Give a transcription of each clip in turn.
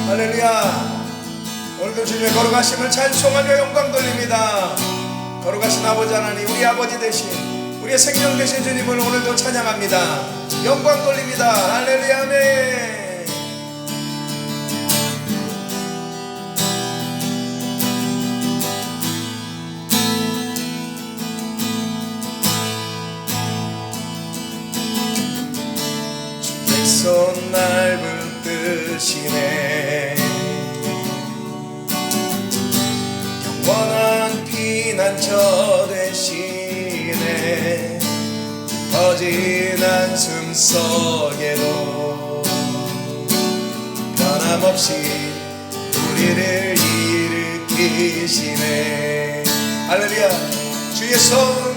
할렐루야. 오늘도 주님의 거룩하심을 찬송하며 영광 돌립니다. 거룩하신 아버지 하나님, 우리 아버지 되신, 우리의 생명 되신 주님을 오늘도 찬양합니다. 영광 돌립니다. 할렐루야. 아멘. 손 날 붙드시네. 영원한 피난처 되시네. 터진 한숨 속에도 변함없이 우리를 일으키시네. 할렐루야. 주의 손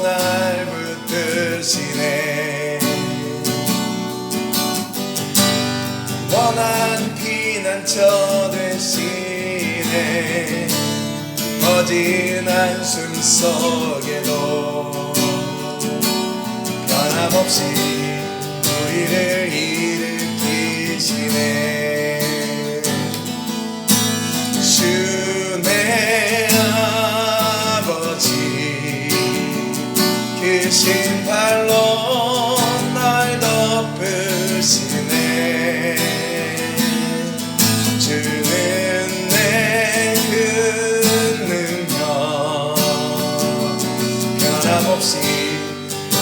날 붙드시네. 원한 피난처 되시네. 거진 한숨 속에도 변함없이 우리를 일으키시네. 주 내 아버지 크신 팔로 날 덮으시네. 주는 내 큰 능력 변함없이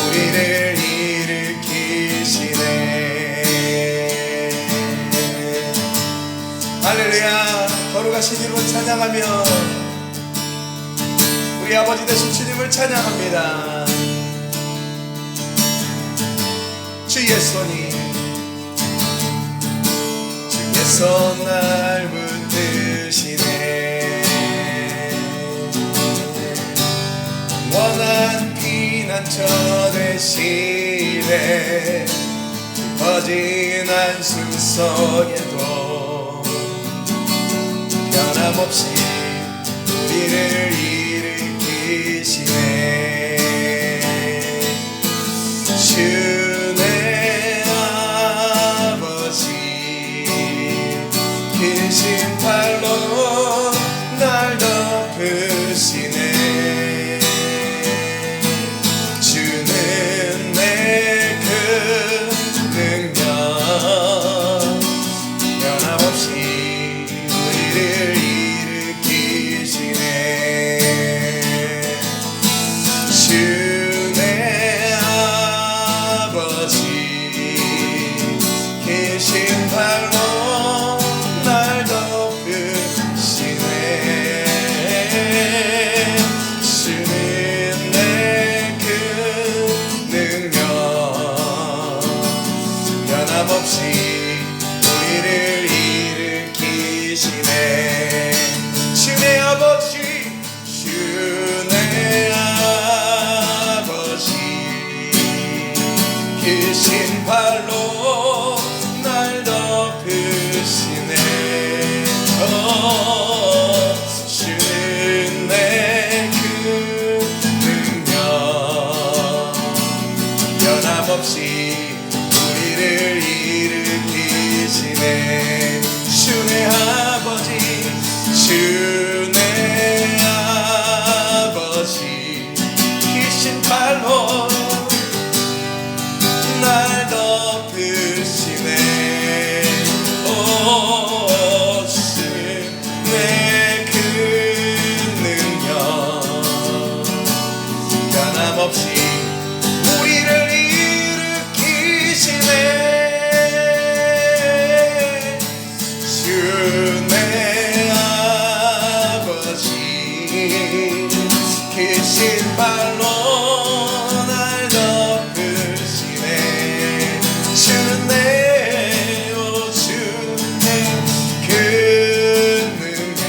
우리를 일으키시네. 할렐루야. 거룩하신 이름을 찬양하며 우리 아버지 되신 주님을 찬양합니다. 주의 손 날 붙드시네. 원한 피난처 되시네. 터진 한숨 속에도 변함없이 우리를 일으키시네. 주 내 아버지 크신 팔로 날 덮으시네. 주는 내 큰 능력 변함없이 우리를 일으키시네. 주 내 아버지 크신 팔로 날 덮으시네. 주는 내 큰 능력 변함없이 우리를 일으키시네. 주의 아버지 크신 팔로 날 덮으시네. 주는 내 큰 능력 변함없이 우리를 일으키시네. 주의 아버지 크신 팔로 날 덮으시네. 주는 내 큰 능력 변함없이 우리를 일으키시네. 주 내 아버지 크신 팔로 날 덮으시네. 주는 내 큰 능력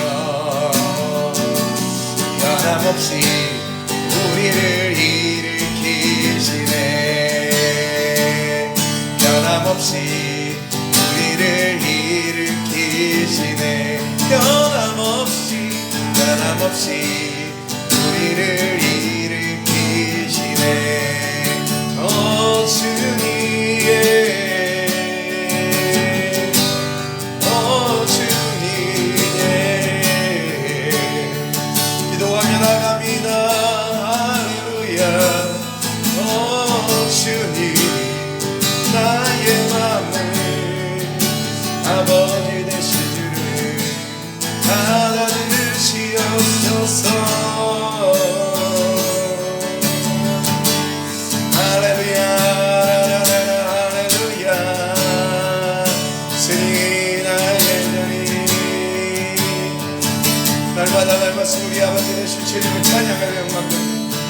변함없이 우리를 일으키시네. 변함없이 우리를 일으키시네. 변함없이 우리를 일으키시네. 주님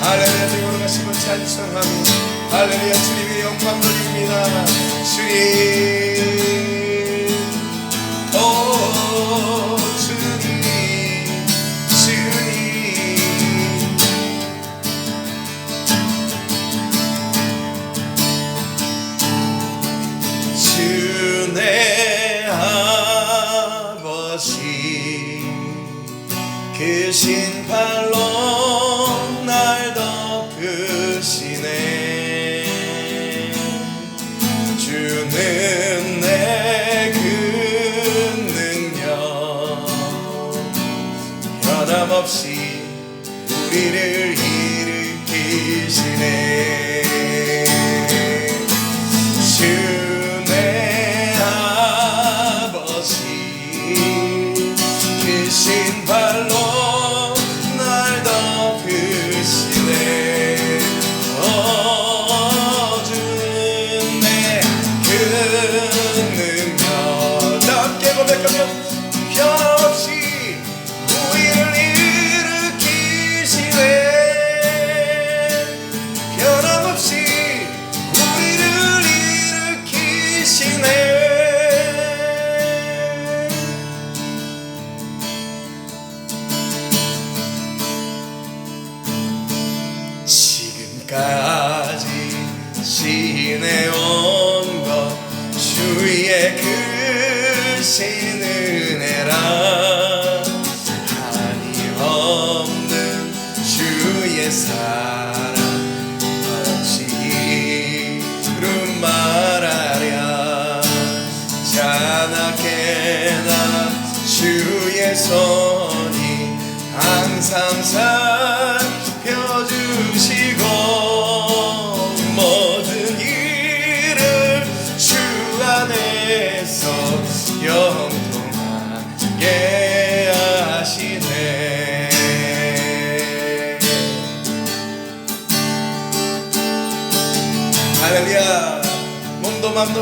할렐루야. 주님 걸어가심을 찬송하며 할렐루야. 주님의 영광 돌립니다. 주님, 오 주님, 주님. 주 내 아버지 그 신발로 날 덮으시네. 주는 내 그 능력 변함없이 우리를 일으키시네. 주 내 아버지 그 신발로 날 덮으시네. 주는 내 그 능력 함께 고백하며 변함없이 우리를 일으키시네. 변함없이 우리를 일으키시네. 지금까지 지내온 것 주의 크신 은혜라. 한이 없는 주의 사랑 어찌 이루 말하랴. 자나게 난 주의 손이 항상 살펴주시고 모든 일을 주 안에서 영통하게 하시네. 할렐루야. 몸도 맘도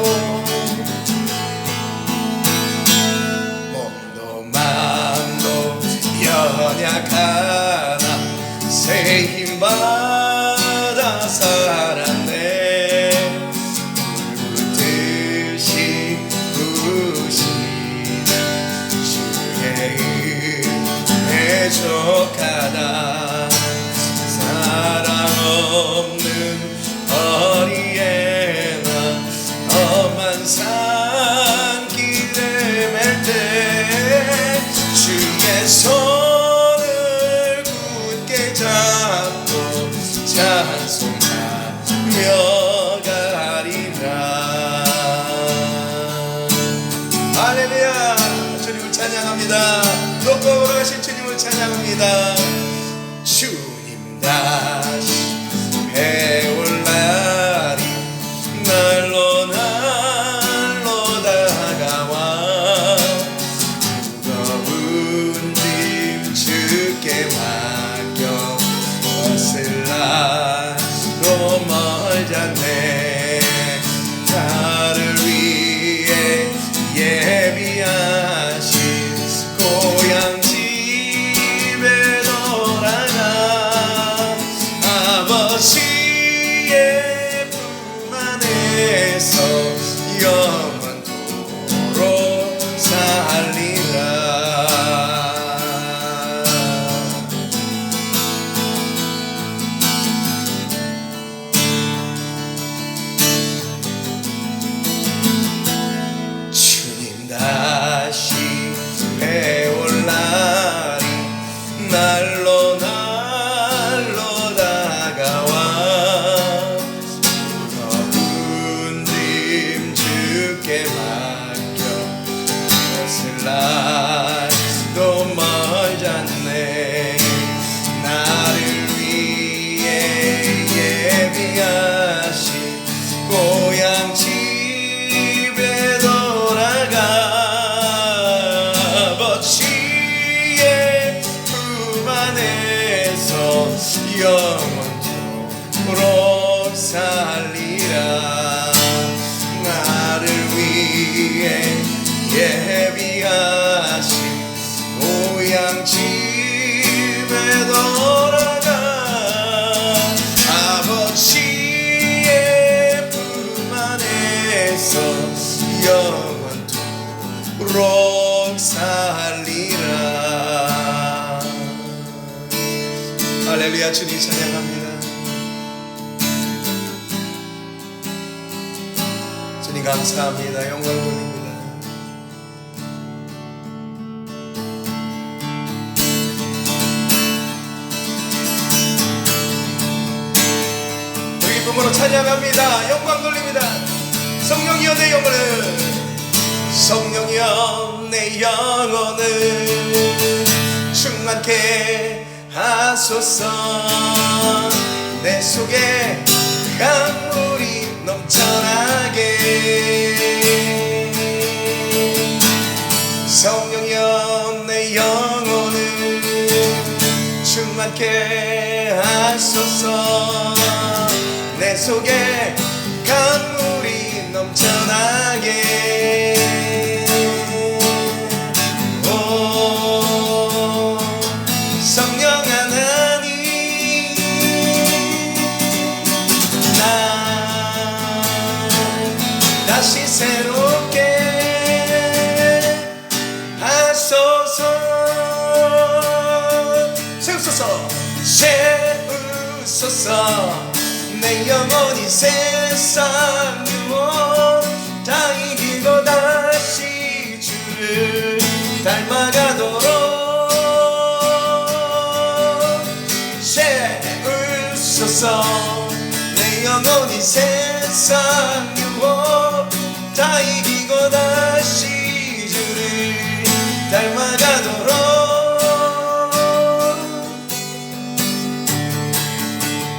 연약하나 새 힘받아 살았네. 불붙듯이 부으시는 주의 은혜 족하다. 사랑 없는 어리애나 험한 산길을 맬 때 주의 손을 굳게 잡고 찬송하며 가리라. 할렐루야. 주님을 찬양합니다. 높고 걸어가신 주님을 찬양합니다. 주님 다시 배울 날이 날로 다가와. 맡겨 벗을 날도 멀잖네. 나를 위해 예비하신 고향 집에 돌아가 아버지의 품 안에서 영원토록 살리라. 다시 배울 날이 날로 다가와. 무거운 짐 주께 맡겨 벗을 날도 멀잖네. 나를 위해 예비하신 고향 집에 돌아가 아버지의 품 안에서 영원토록 살리라. 나를 위해 예비하신 고향 집에 돌아가 주님 찬양합니다. 주님 감사합니다. 영광 돌립니다. 우리 기쁨으로 찬양합니다. 영광 돌립니다. 성령이여 내 영혼을, 성령이여 내 영혼을 충만케 하소서. 내 속에 강물이 넘쳐나게. 성령이여 내 영혼을 충만케 하소서. 내 속에 강물이 넘쳐나게. 오 성령 하나님, 날 다시 새롭게 하소서. 세우소서, 세우소서. 내 영혼이 세상 유혹 다 이기고 다시 주를 닮아가도록 세우소서. 내 영혼이 세상 유혹 다 이기고 다시 주를 닮아가도록.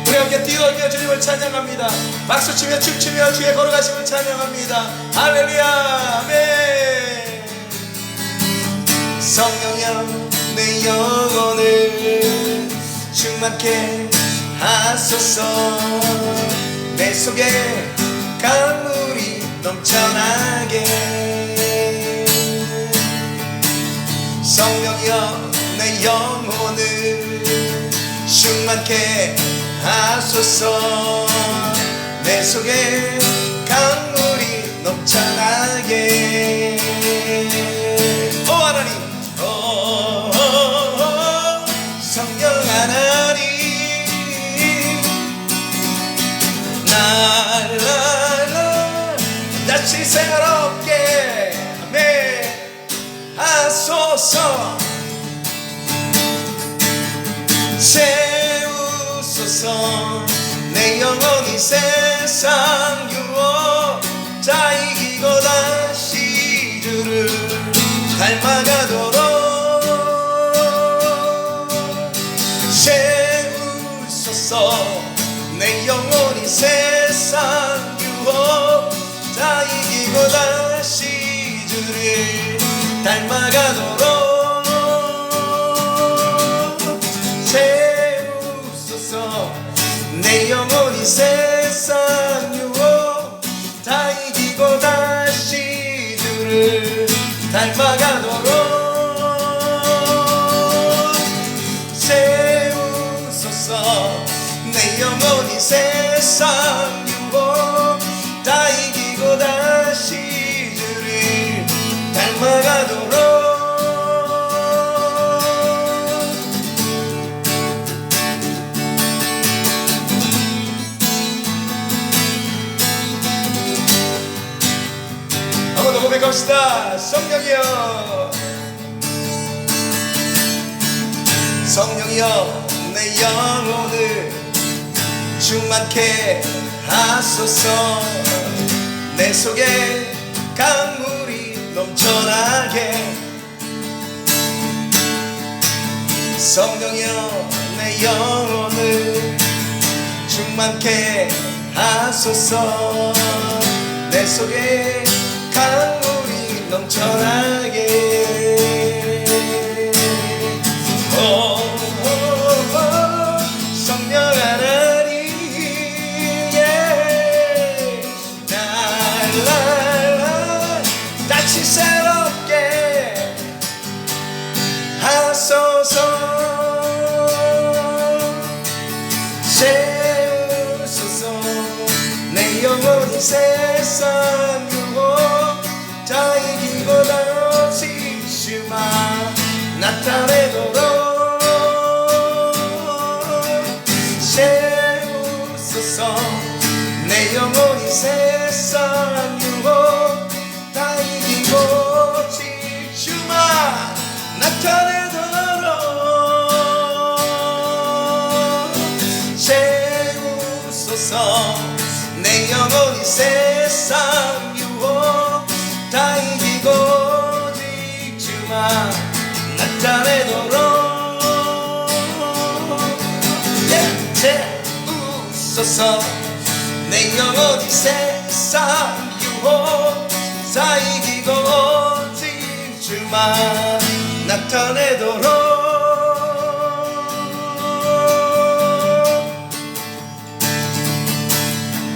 우리 함께 뛰어들며 주님을 찬양합니다. 박수치며 춤추며 주의 걸어가심을 찬양합니다. 할렐루야. 아멘. 성령이여 내 영혼을 충만케 하소서. 내 속에 강물이 넘쳐나게. 성령이여 내 영혼을 충만케 하소서. 내 속에 강물이 넘쳐나게. 오 하나님, 오 성령 하나님, 날 다시 새롭게 하소서. 세우소서. 내 영혼이 세상 유혹 다 이기고 다시 주를 닮아가도록 세우소서. 내 영혼이 세상 유혹 다 이기고 다시 주를 닮아가도록 세우소서. 내 영혼이 세상 유혹 다 이기고 다시 주를 닮아가도록 세우소서. 내 영혼이 세상 유혹 다 이기고 다시 주를 닮아가도록. 한번 더 고백합시다. 성령이여, 성령이여 내 영혼을 충만케 하소서. 내 속에 강물이 넘쳐나게. 성령이여 내 영혼을 충만케 하소서. 내 속에 강물이 넘쳐나게. 성령 하나님, 날 다시 새롭게 하소서. 세우소서. 내 영혼이 세상 유혹 다 이기고 다시 주만 나타내도록 세상 유혹 다 이기고 오직 주만 나타내도록 채우소서 내 영혼이 세상 유혹 다 이기고 오직 주만 나타내도록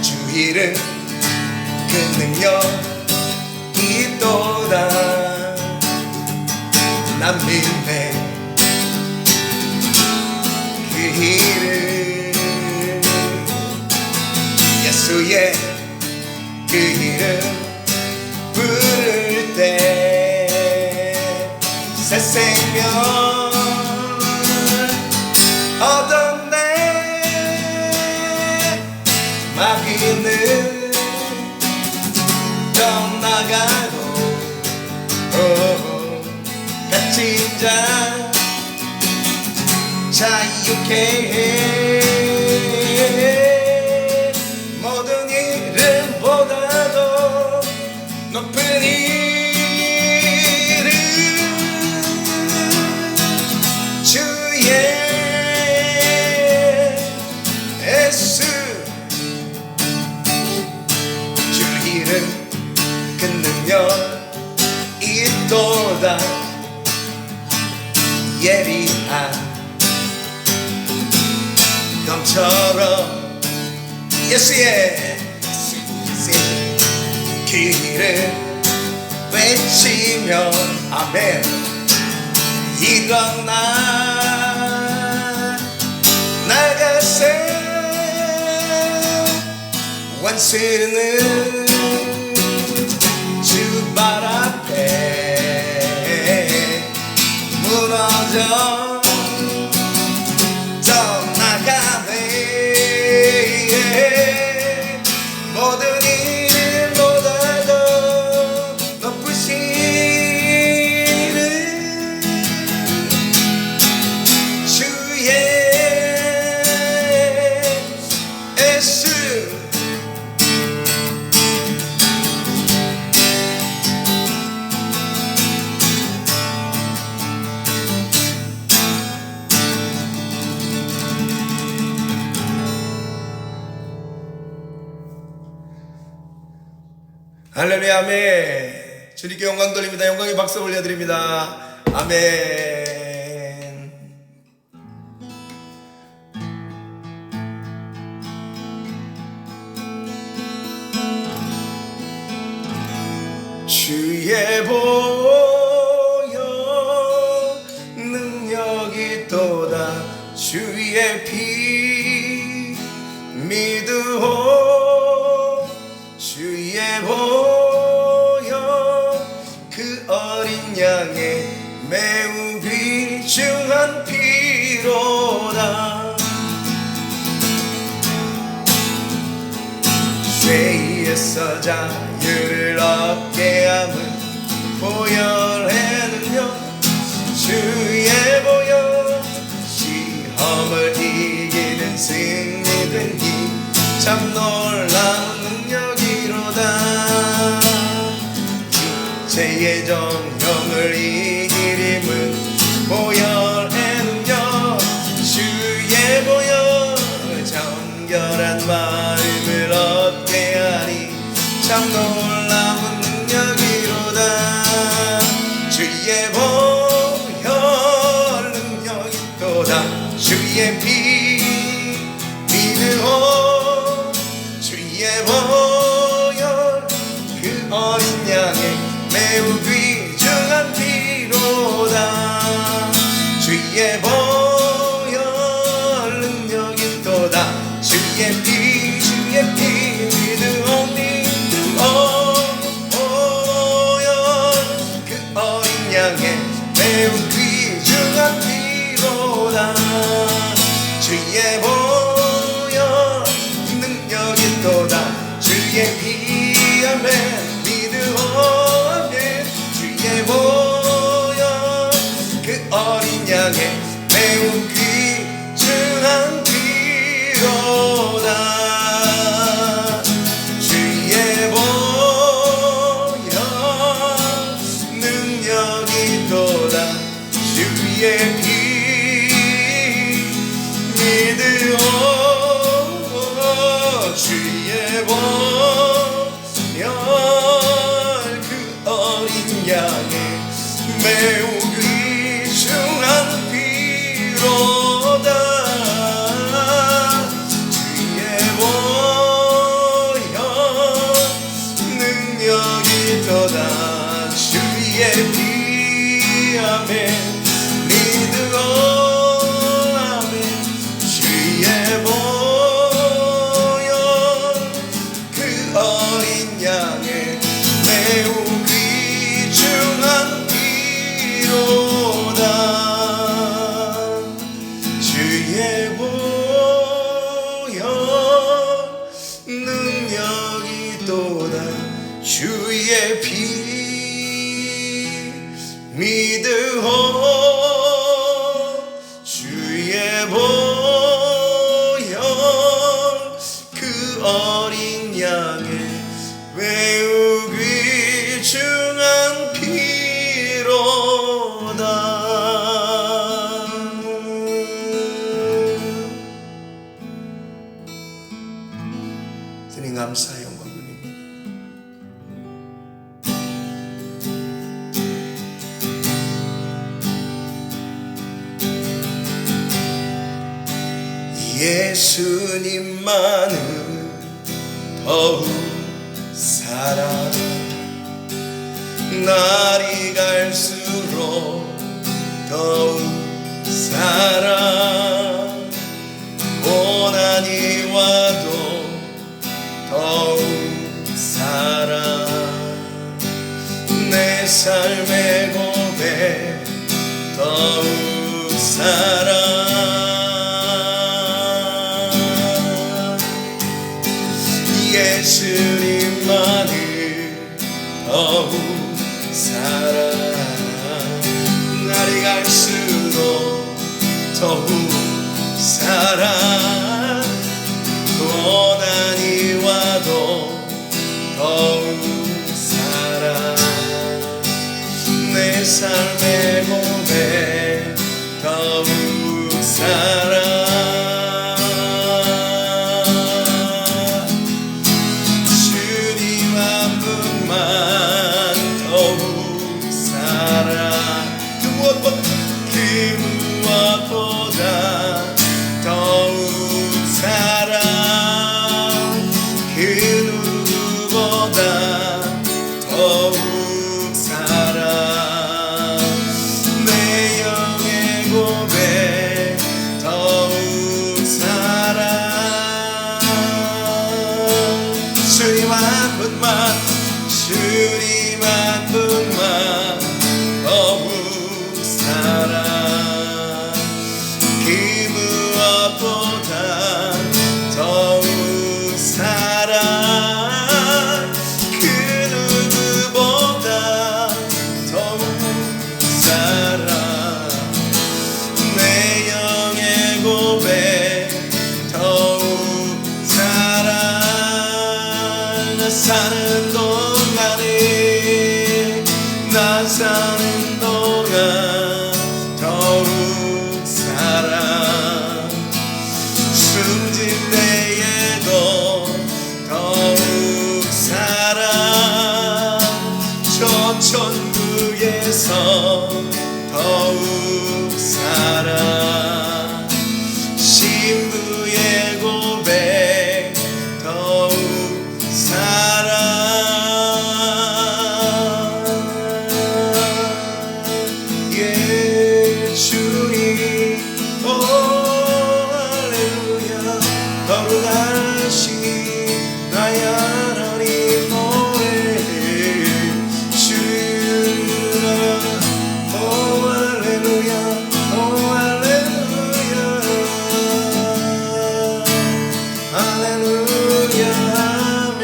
주 이름 그 능력이 또다 난 믿네 그 이름 예수의 그 이름 부를 때 새 생명 얻었네 마귀는 떠나가고 갇힌 자 자유케 해 모든 이름보다도 높은 이름 주의 예수 주 이름 그 능력이 또다 예리한 검처럼 예수의 그 이름 외치며 아멘 일어나 나가세 원수는 주 발 앞에 무너져 떠나가네 모든 일보다도 높으신 주의 예수 할렐루야 아멘. 주님께 영광 돌립니다. 영광의 박수 올려드립니다. 아멘. 주의 보혈 능력이 또다 주의 피 믿으오 주의 보혈 그 어린 양의 매우 귀중한 피로다 죄에서 자유를 얻게 함은 보혈의 능력 주의 보혈 시험을 이기는 승리된 힘 참 놀라운 능력이로다 죄의 정령을 이길 힘은 보혈의 능력 주의 보혈 정결한 마음을 얻게 하니 참 놀라운 능력이로다 주의 보혈 능력이 또다 주의 피 믿으오 주의 보혈 그 어린 양의 매우 귀중한 피로다 주의 보혈 능력이 또다 주의 피 믿으오니 보혈 그 어린 양의 매우 귀중한 피로다 주의 보혈 능력이 또다 주의 피 아멘 믿으오니 주의 보혈 그 어린 양의 매우 귀중한 피로다 주의 능력이 또다 주의 피 아멘 믿으오 아멘 주의 보혈 그 어린 양의 매우 귀중한 피로다 주의 보혈 능력이 또다 주의 피 믿으오 주의 보혈 그 어린 양의 매우 귀중한 피로다. 주님 감사 영광 드립니다. 예수님만은 더욱 사랑 날이 갈수록 더욱 사랑 고난이 와도 더욱 사랑 내 삶의 고백 더욱 사랑 예수님만을 더욱 사랑 날이 갈수록 더욱 사랑 고난이 와도 더욱 사랑 내 삶의 고백 더욱 사랑 무엇보다 더욱 사랑 그 누구보다 더욱 사랑 내 영의 고백 더욱 사랑 주님 한 분만 주님 한 분만 더욱 사랑 그 무엇보다 더욱 사랑 그 누구보다 더욱 사랑 내 영의 고백 더욱 사랑 나 사는 동안에 나 사는 동안 더욱 사랑 숨질 때에도 더욱 사랑 저 천국에서 더욱 사랑 신부의 고백 더욱 사랑 주님 오 할렐루야 거룩하신 나의 하나님 노래해 주라 오 할렐루야 오 할렐루야 할렐루야 아멘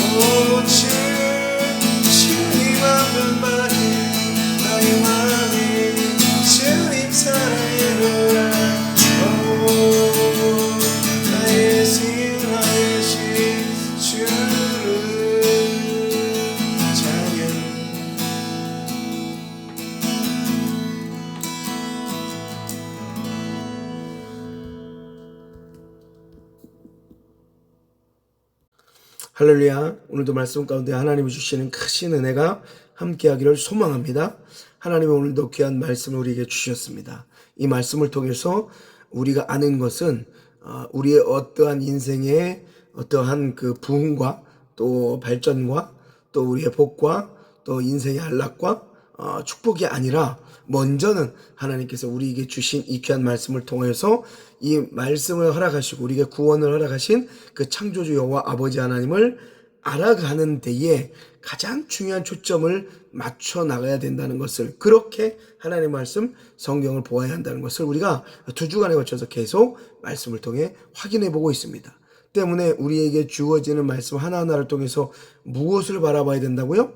오 주님 한 분밖에 나의 마음이 주님 사랑해라 오 나의 신 주를 찬양 할렐루야. 오늘도 말씀 가운데 하나님이 주시는 크신 은혜가 함께하기를 소망합니다. 하나님은 오늘도 귀한 말씀을 우리에게 주셨습니다. 이 말씀을 통해서 우리가 아는 것은 우리의 어떠한 인생의 어떠한 그 부흥과 또 발전과 또 우리의 복과 또 인생의 안락과 축복이 아니라 먼저는 하나님께서 우리에게 주신 이 귀한 말씀을 통해서 이 말씀을 허락하시고 우리에게 구원을 허락하신 그 창조주 여호와 아버지 하나님을 알아가는 데에 가장 중요한 초점을 맞춰 나가야 된다는 것을, 그렇게 하나님의 말씀 성경을 보아야 한다는 것을 우리가 두 주간에 걸쳐서 계속 말씀을 통해 확인해 보고 있습니다. 때문에 우리에게 주어지는 말씀 하나하나를 통해서 무엇을 바라봐야 된다고요?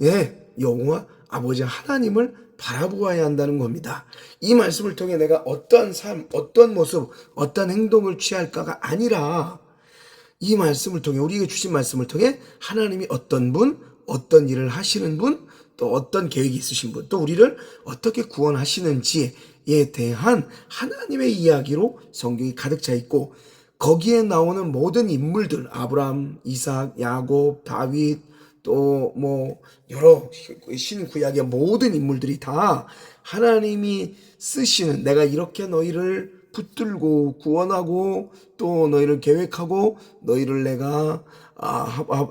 예, 여호와 아버지 하나님을 바라보아야 한다는 겁니다. 이 말씀을 통해 내가 어떤 삶, 어떤 모습, 어떤 행동을 취할까가 아니라 이 말씀을 통해, 우리에게 주신 말씀을 통해 하나님이 어떤 분, 어떤 일을 하시는 분, 또 어떤 계획이 있으신 분, 또 우리를 어떻게 구원하시는지에 대한 하나님의 이야기로 성경이 가득 차 있고, 거기에 나오는 모든 인물들, 아브라함, 이삭, 야곱, 다윗, 또 뭐 여러 신구약의 모든 인물들이 다 하나님이 쓰시는, 내가 이렇게 너희를 붙들고 구원하고 또 너희를 계획하고 너희를 내가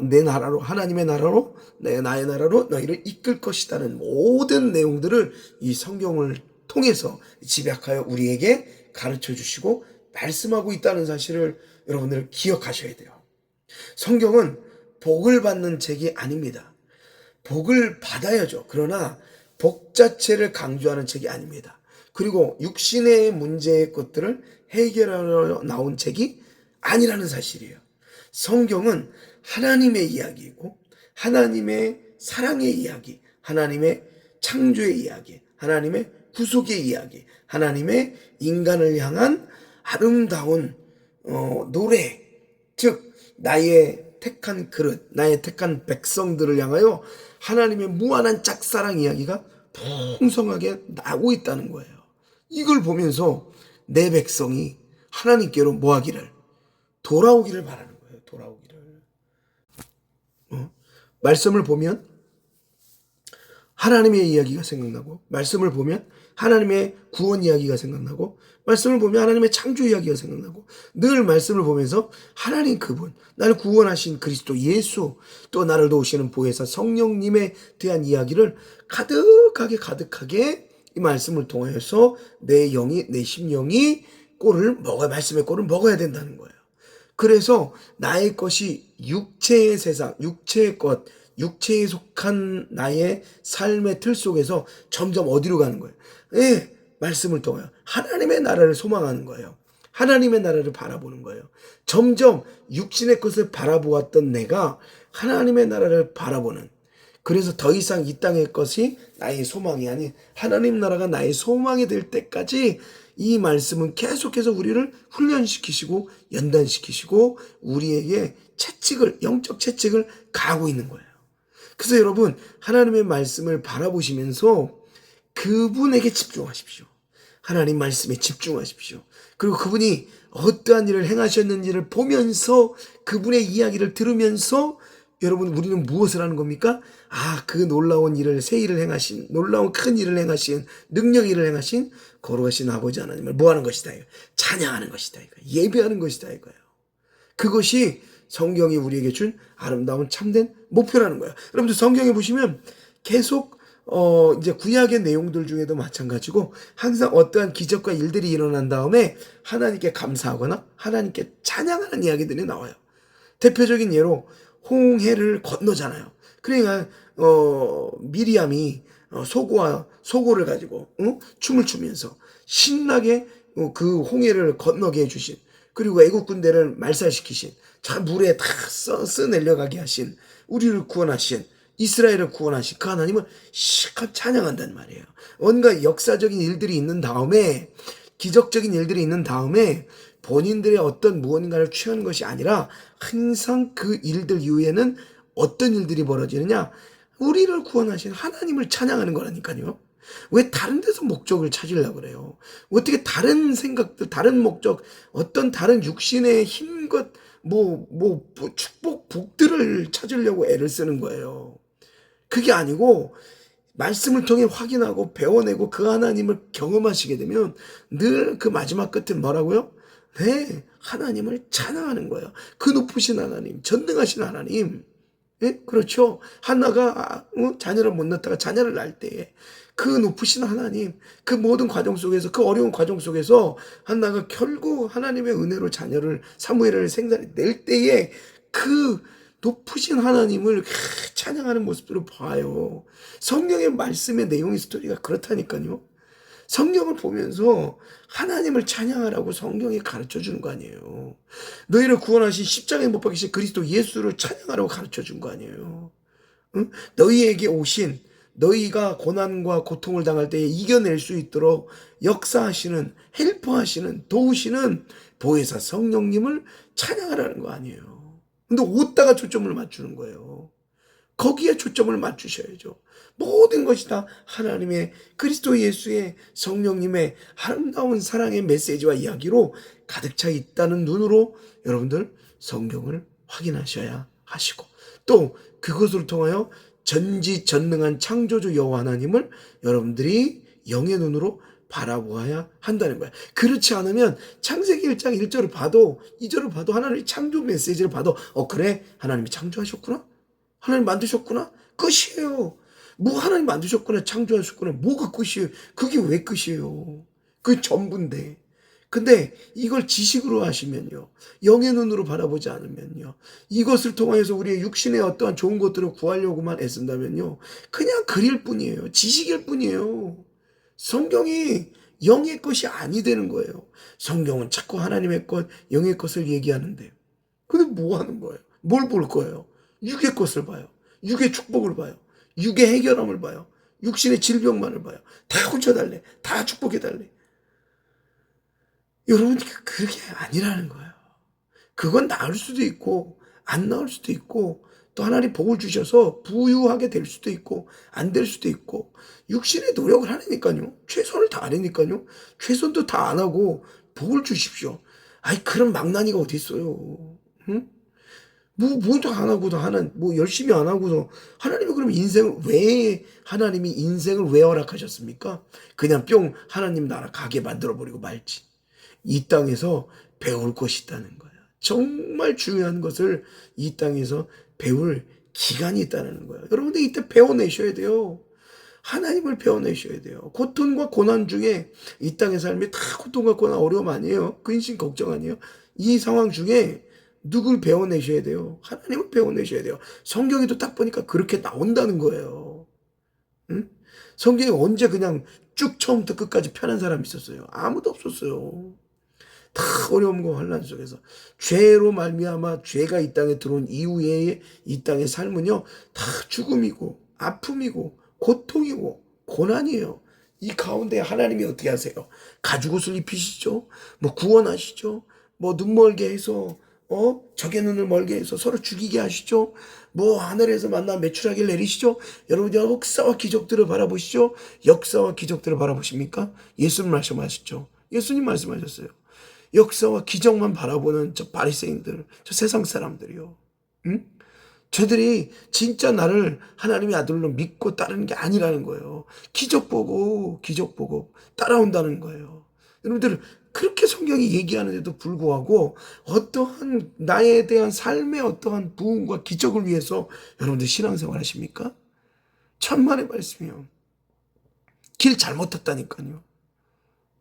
내 나라로, 하나님의 나라로, 나의 나라로 너희를 이끌 것이라는 모든 내용들을 이 성경을 통해서 집약하여 우리에게 가르쳐 주시고 말씀하고 있다는 사실을 여러분들 기억하셔야 돼요. 성경은 복을 받는 책이 아닙니다. 복을 받아야죠. 그러나 복 자체를 강조하는 책이 아닙니다. 그리고 육신의 문제의 것들을 해결하러 나온 책이 아니라는 사실이에요. 성경은 하나님의 이야기이고, 하나님의 사랑의 이야기, 하나님의 창조의 이야기, 하나님의 구속의 이야기, 하나님의 인간을 향한 아름다운 노래, 즉 나의 택한 그릇, 나의 택한 백성들을 향하여 하나님의 무한한 짝사랑 이야기가 풍성하게 나오고 있다는 거예요. 이걸 보면서 내 백성이 하나님께로 뭐하기를, 돌아오기를 바라는 거예요. 돌아오기를. 말씀을 보면 하나님의 이야기가 생각나고, 말씀을 보면 하나님의 구원 이야기가 생각나고, 말씀을 보면 하나님의 창조 이야기가 생각나고, 늘 말씀을 보면서 하나님 그분, 나를 구원하신 그리스도 예수, 또 나를 도우시는 보혜사 성령님에 대한 이야기를 가득하게 이 말씀을 통해서 내 영이, 내 심령이 말씀의 꼴을 먹어야 된다는 거예요. 그래서 나의 것이 육체의 세상, 육체의 것, 육체에 속한 나의 삶의 틀 속에서 점점 어디로 가는 거예요? 예, 말씀을 통해 하나님의 나라를 소망하는 거예요. 하나님의 나라를 바라보는 거예요. 점점 육신의 것을 바라보았던 내가 하나님의 나라를 바라보는, 그래서 더 이상 이 땅의 것이 나의 소망이 아닌 하나님 나라가 나의 소망이 될 때까지 이 말씀은 계속해서 우리를 훈련시키시고 연단시키시고 우리에게 영적 채찍을 가하고 있는 거예요. 그래서 여러분, 하나님의 말씀을 바라보시면서 그분에게 집중하십시오. 하나님 말씀에 집중하십시오. 그리고 그분이 어떠한 일을 행하셨는지를 보면서, 그분의 이야기를 들으면서 여러분, 우리는 무엇을 하는 겁니까? 그 놀라운 일을, 새 일을 행하신, 놀라운 큰 일을 행하신, 능력 일을 행하신 거룩하신 아버지 하나님을 뭐 하는 것이다? 찬양하는 것이다. 예배하는 것이다. 이거예요. 그것이 성경이 우리에게 준 아름다운 참된 목표라는 거예요. 여러분들 성경에 보시면 계속 이제 구약의 내용들 중에도 마찬가지고 항상 어떠한 기적과 일들이 일어난 다음에 하나님께 감사하거나 하나님께 찬양하는 이야기들이 나와요. 대표적인 예로 홍해를 건너잖아요. 그러니까 미리암이 소고를 가지고 춤을 추면서 신나게 그 홍해를 건너게 해주신, 그리고 애국 군대를 말살시키신, 물에 다 써내려가게 하신, 우리를 구원하신, 이스라엘을 구원하신 그 하나님을 실컷 찬양한단 말이에요. 뭔가 역사적인 일들이 있는 다음에, 기적적인 일들이 있는 다음에 본인들의 어떤 무언가를 취한 것이 아니라 항상 그 일들 이후에는 어떤 일들이 벌어지느냐? 우리를 구원하신 하나님을 찬양하는 거라니까요. 왜 다른 데서 목적을 찾으려고 그래요? 어떻게 다른 생각들, 다른 목적, 어떤 다른 육신의 힘것, 축복, 복들을 찾으려고 애를 쓰는 거예요. 그게 아니고 말씀을 통해 확인하고 배워내고 그 하나님을 경험하시게 되면 늘 그 마지막 끝은 뭐라고요? 네, 하나님을 찬양하는 거예요. 그 높으신 하나님, 전능하신 하나님. 예? 그렇죠. 하나가 자녀를 못 낳다가 자녀를 낳을 때에 그 높으신 하나님, 그 모든 과정 속에서, 그 어려운 과정 속에서 한나가 결국 하나님의 은혜로 자녀를, 사무엘을 생산해낼 때에 그 높으신 하나님을 찬양하는 모습들을 봐요. 성경의 말씀의 내용의 스토리가 그렇다니까요. 성경을 보면서 하나님을 찬양하라고 성경이 가르쳐 주는 거 아니에요. 너희를 구원하신 십자가에 못 박히신 그리스도 예수를 찬양하라고 가르쳐 준 거 아니에요. 응? 너희에게 오신, 너희가 고난과 고통을 당할 때에 이겨낼 수 있도록 역사하시는, 헬퍼하시는, 도우시는 보혜사 성령님을 찬양하라는 거 아니에요. 근데 어디다가 초점을 맞추는 거예요. 거기에 초점을 맞추셔야죠. 모든 것이 다 하나님의, 그리스도 예수의, 성령님의 아름다운 사랑의 메시지와 이야기로 가득 차 있다는 눈으로 여러분들 성경을 확인하셔야 하시고, 또 그것을 통하여 전지전능한 창조주 여호와 하나님을 여러분들이 영의 눈으로 바라보아야 한다는 거야. 그렇지 않으면 창세기 1장 1절을 봐도 2절을 봐도 하나님의 창조 메시지를 봐도 그래, 하나님이 창조하셨구나, 하나님 만드셨구나, 끝이에요. 뭐 하나님 만드셨구나, 창조하셨구나, 뭐가 끝이에요? 그게 왜 끝이에요? 그게 전부인데. 근데 이걸 지식으로 하시면요, 영의 눈으로 바라보지 않으면요, 이것을 통해서 우리의 육신의 어떠한 좋은 것들을 구하려고만 애쓴다면요, 그냥 글일 뿐이에요. 지식일 뿐이에요. 성경이 영의 것이 아니 되는 거예요. 성경은 자꾸 하나님의 것, 영의 것을 얘기하는데, 근데 뭐 하는 거예요? 뭘 볼 거예요? 육의 것을 봐요. 육의 축복을 봐요. 육의 해결함을 봐요. 육신의 질병만을 봐요. 다 고쳐달래. 다 축복해달래. 여러분, 그게 아니라는 거예요. 그건 나을 수도 있고 안 나을 수도 있고, 또 하나님 복을 주셔서 부유하게 될 수도 있고 안 될 수도 있고, 육신의 노력을 하니까요, 최선을 다하니까요, 최선도 다 안 하고 복을 주십시오. 아이, 그런 망나니가 어디 있어요? 응? 뭐도 안 하고도 열심히 안 하고도 하나님이 그럼 하나님이 인생을 왜 허락하셨습니까? 그냥 뿅 하나님 나라 가게 만들어버리고 말지. 이 땅에서 배울 것이 있다는 거야. 정말 중요한 것을 이 땅에서 배울 기간이 있다는 거예요. 여러분들 이때 배워내셔야 돼요. 하나님을 배워내셔야 돼요. 고통과 고난 중에, 이 땅의 삶이 다 고통과 고난, 어려움 아니에요. 근심 걱정 아니에요. 이 상황 중에 누굴 배워내셔야 돼요? 하나님을 배워내셔야 돼요. 성경에도 딱 보니까 그렇게 나온다는 거예요. 응? 성경에 언제 그냥 쭉 처음부터 끝까지 편한 사람이 있었어요? 아무도 없었어요. 다 어려움과 환난 속에서 죄로 말미암아 죄가 이 땅에 들어온 이후에 이 땅의 삶은요, 다 죽음이고 아픔이고 고통이고 고난이에요. 이 가운데 하나님이 어떻게 하세요? 가죽옷을 입히시죠. 뭐 구원하시죠. 뭐 눈 멀게 해서 적의 눈을 멀게 해서 서로 죽이게 하시죠. 뭐 하늘에서 만나 메추라기를 내리시죠. 여러분이 역사와 기적들을 바라보시죠. 역사와 기적들을 바라보십니까? 예수님 말씀하셨죠. 예수님 말씀하셨어요. 역사와 기적만 바라보는 저 바리새인들, 저 세상 사람들이요. 응? 저들이 진짜 나를 하나님의 아들로 믿고 따르는 게 아니라는 거예요. 기적 보고 따라온다는 거예요. 여러분들, 그렇게 성경이 얘기하는데도 불구하고 어떠한 나에 대한 삶의 어떠한 부흥과 기적을 위해서 여러분들 신앙생활 하십니까? 천만의 말씀이요. 길 잘못 탔다니까요.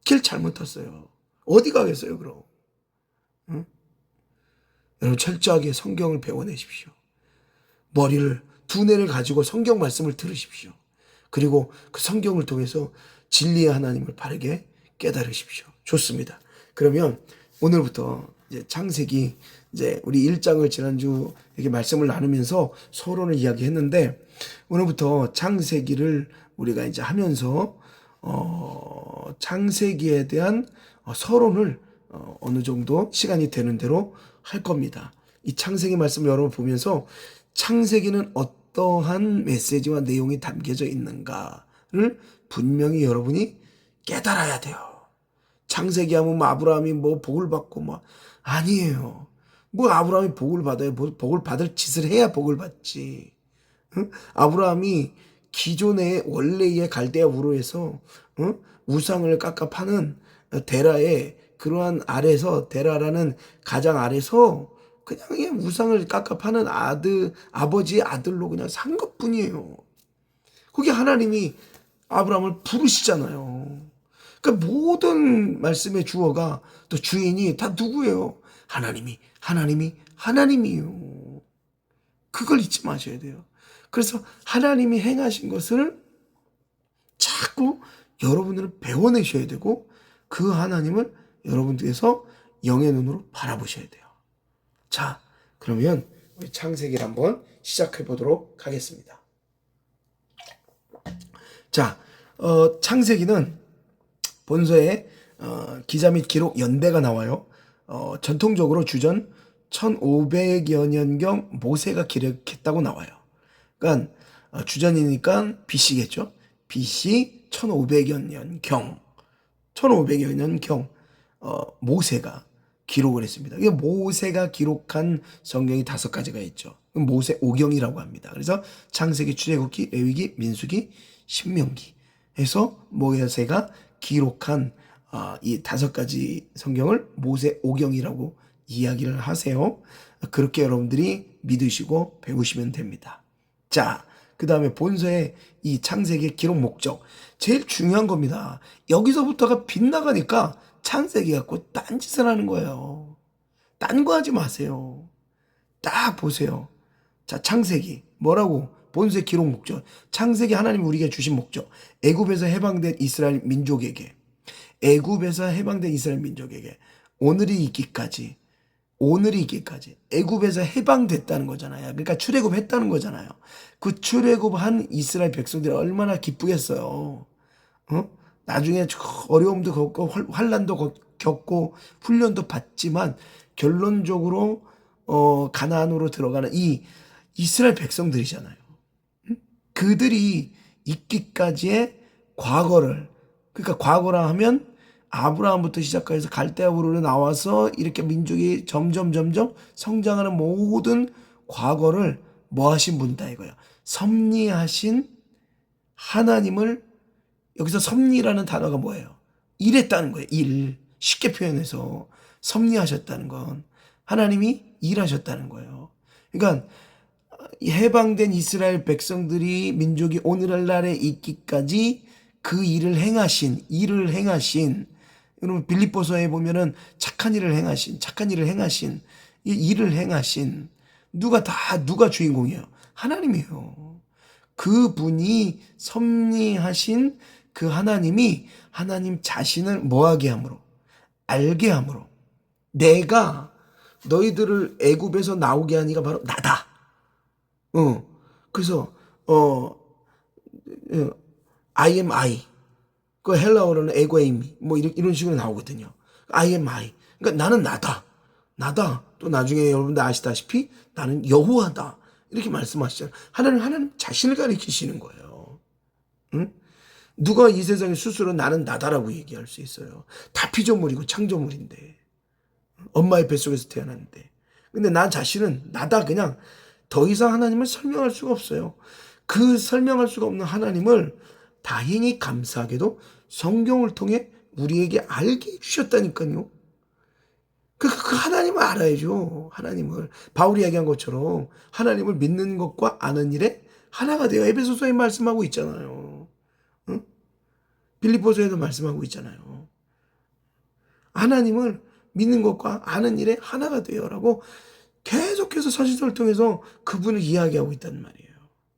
길 잘못 탔어요. 어디 가겠어요, 그럼? 응? 여러분, 철저하게 성경을 배워내십시오. 두뇌를 가지고 성경 말씀을 들으십시오. 그리고 그 성경을 통해서 진리의 하나님을 바르게 깨달으십시오. 좋습니다. 그러면 오늘부터 이제 창세기, 이제 우리 1장을 지난주 이렇게 말씀을 나누면서 서론을 이야기했는데, 오늘부터 창세기를 우리가 이제 하면서 창세기에 대한 서론을 어느 정도 시간이 되는 대로 할 겁니다. 이 창세기 말씀을 여러분 보면서 창세기는 어떠한 메시지와 내용이 담겨져 있는가를 분명히 여러분이 깨달아야 돼요. 창세기 하면 아브라함이 복을 받고 아니에요. 아브라함이 복을 받아요. 복을 받을 짓을 해야 복을 받지. 응? 아브라함이 기존의 원래의 갈대아 우르에서 우상을 깎아 파는 데라의 그러한 아래서 데라라는 가장 아래서 그냥 우상을 깝깝하는 아버지의 아들로 그냥 산 것뿐이에요. 거기 하나님이 아브라함을 부르시잖아요. 그러니까 모든 말씀의 주어가 또 주인이 다 누구예요? 하나님이에요. 그걸 잊지 마셔야 돼요. 그래서 하나님이 행하신 것을 자꾸 여러분들은 배워내셔야 되고 그 하나님을 여러분들께서 영의 눈으로 바라보셔야 돼요. 자, 그러면 우리 창세기를 한번 시작해 보도록 하겠습니다. 자, 창세기는 본서에 기자 및 기록 연대가 나와요. 전통적으로 주전 1500여 년경 모세가 기록했다고 나와요. 그러니까 주전이니까 BC겠죠. BC 1500여 년경 모세가 기록을 했습니다. 이게 모세가 기록한 성경이 5가지가 있죠. 모세 오경이라고 합니다. 그래서 창세기, 출애굽기, 레위기, 민수기, 신명기 해서 모세가 기록한 이 5가지 성경을 모세 오경이라고 이야기를 하세요. 그렇게 여러분들이 믿으시고 배우시면 됩니다. 자, 그 다음에 본서의 이 창세기의 기록 목적, 제일 중요한 겁니다. 여기서부터가 빗나가니까 창세기 갖고 딴짓을 하는 거예요. 딴 거 하지 마세요. 딱 보세요. 자, 창세기 뭐라고? 본서의 기록 목적. 창세기 하나님이 우리에게 주신 목적. 애굽에서 해방된 이스라엘 민족에게 오늘이 있기까지 애굽에서 해방됐다는 거잖아요. 그러니까 출애굽했다는 거잖아요. 그 출애굽한 이스라엘 백성들이 얼마나 기쁘겠어요. 나중에 어려움도 겪고 환난도 겪고 훈련도 받지만 결론적으로 가나안으로 들어가는 이 이스라엘 백성들이잖아요. 그들이 있기까지의 과거를, 그러니까 과거라 하면 아브라함부터 시작해서 갈대아우르로 나와서 이렇게 민족이 점점 성장하는 모든 과거를 뭐 하신 분이다 이거예요. 섭리하신 하나님을, 여기서 섭리라는 단어가 뭐예요? 일했다는 거예요. 일. 쉽게 표현해서 섭리하셨다는 건 하나님이 일하셨다는 거예요. 그러니까 해방된 이스라엘 백성들이 민족이 오늘날에 있기까지 그 일을 행하신 여러분 빌립보서에 보면은 착한 일을 행하신 이 일을 행하신 누가 주인공이에요? 하나님이에요. 그분이 섭리하신 그 하나님이 하나님 자신을 뭐하게 함으로, 알게 함으로, 내가 너희들을 애굽에서 나오게 하니가 바로 나다. 그래서 I am I. 그 헬라어로는 에고에이미 뭐 이런 식으로 나오거든요. I am I. 그러니까 나는 나다. 또 나중에 여러분들 아시다시피 나는 여호와다. 이렇게 말씀하시잖아요. 하나님 자신을 가리키시는 거예요. 응? 누가 이 세상에 스스로 나는 나다라고 얘기할 수 있어요? 다 피조물이고 창조물인데. 엄마의 뱃속에서 태어났는데. 근데 나 자신은 나다. 그냥 더 이상 하나님을 설명할 수가 없어요. 그 설명할 수가 없는 하나님을 다행히 감사하게도 성경을 통해 우리에게 알게 해주셨다니까요. 그 하나님을 알아야죠. 하나님을. 바울이 이야기한 것처럼 하나님을 믿는 것과 아는 일에 하나가 되어 에베소서에 말씀하고 있잖아요. 응? 빌립보서에도 말씀하고 있잖아요. 하나님을 믿는 것과 아는 일에 하나가 되어라고 계속해서 서신서를 통해서 그분을 이야기하고 있단 말이에요.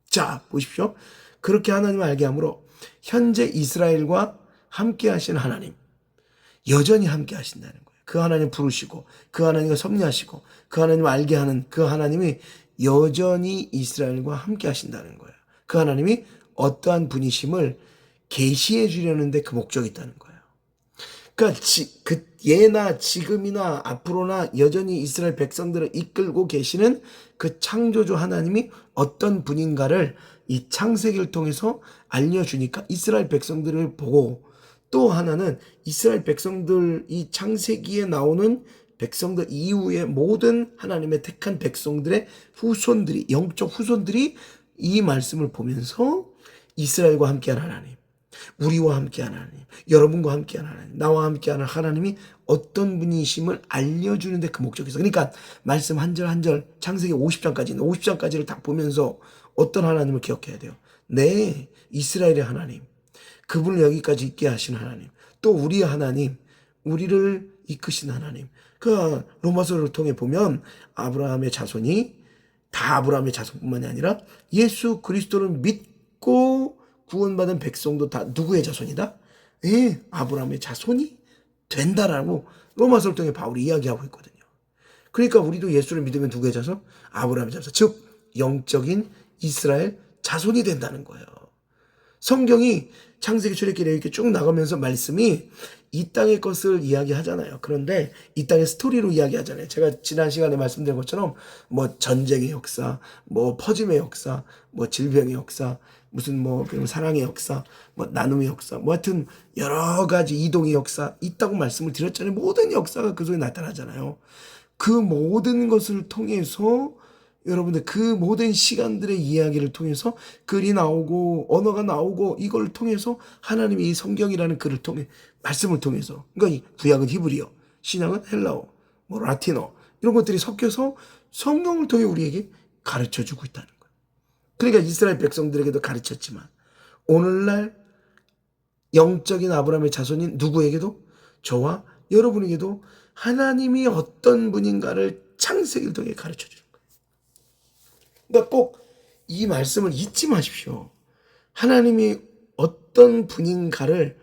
자, 보십시오. 그렇게 하나님을 알게 함으로 현재 이스라엘과 함께 하신 하나님, 여전히 함께 하신다는 거예요. 그 하나님 부르시고 그 하나님과 섭리하시고 그 하나님을 알게 하는 그 하나님이 여전히 이스라엘과 함께 하신다는 거예요. 그 하나님이 어떠한 분이심을 계시해 주려는데 그 목적이 있다는 거예요. 그러니까 예나 지금이나 앞으로나 여전히 이스라엘 백성들을 이끌고 계시는 그 창조주 하나님이 어떤 분인가를 이 창세기를 통해서 알려주니까 이스라엘 백성들을 보고, 또 하나는 이스라엘 백성들, 이 창세기에 나오는 백성들 이후에 모든 하나님의 택한 백성들의 후손들이, 영적 후손들이 이 말씀을 보면서 이스라엘과 함께한 하나님, 우리와 함께하는 하나님, 여러분과 함께하는 하나님, 나와 함께하는 하나님이 어떤 분이심을 알려주는데 그 목적이 있어. 그러니까 말씀 한 절 한 절 창세기 50장까지 있는 50장까지를 다 보면서 어떤 하나님을 기억해야 돼요. 네, 이스라엘의 하나님, 그분을 여기까지 있게 하신 하나님, 또 우리의 하나님, 우리를 이끄신 하나님. 그 로마서를 통해 보면 아브라함의 자손이 다 아브라함의 자손뿐만이 아니라 예수 그리스도를 믿고 구원받은 백성도 다 누구의 자손이다? 예, 아브라함의 자손이 된다라고 로마서를 통해 바울이 이야기하고 있거든요. 그러니까 우리도 예수를 믿으면 누구의 자손? 아브라함의 자손. 즉 영적인 이스라엘 자손이 된다는 거예요. 성경이 창세기 출애굽기 이렇게 쭉 나가면서 말씀이 이 땅의 것을 이야기하잖아요. 그런데 이 땅의 스토리로 이야기하잖아요. 제가 지난 시간에 말씀드린 것처럼 뭐 전쟁의 역사, 뭐 퍼짐의 역사, 뭐 질병의 역사, 무슨 뭐 사랑의 역사, 뭐 나눔의 역사, 뭐 하여튼 여러 가지 이동의 역사 있다고 말씀을 드렸잖아요. 모든 역사가 그 속에 나타나잖아요. 그 모든 것을 통해서 여러분들 그 모든 시간들의 이야기를 통해서 글이 나오고 언어가 나오고 이걸 통해서 하나님이 이 성경이라는 글을 통해 말씀을 통해서 그러니까 이 구약은 히브리어, 신약은 헬라어, 뭐 라틴어 이런 것들이 섞여서 성경을 통해 우리에게 가르쳐주고 있다는 거예요. 그러니까 이스라엘 백성들에게도 가르쳤지만 오늘날 영적인 아브라함의 자손인 누구에게도 저와 여러분에게도 하나님이 어떤 분인가를 창세기를 통해 가르쳐주는 거예요. 그러니까 꼭 이 말씀을 잊지 마십시오. 하나님이 어떤 분인가를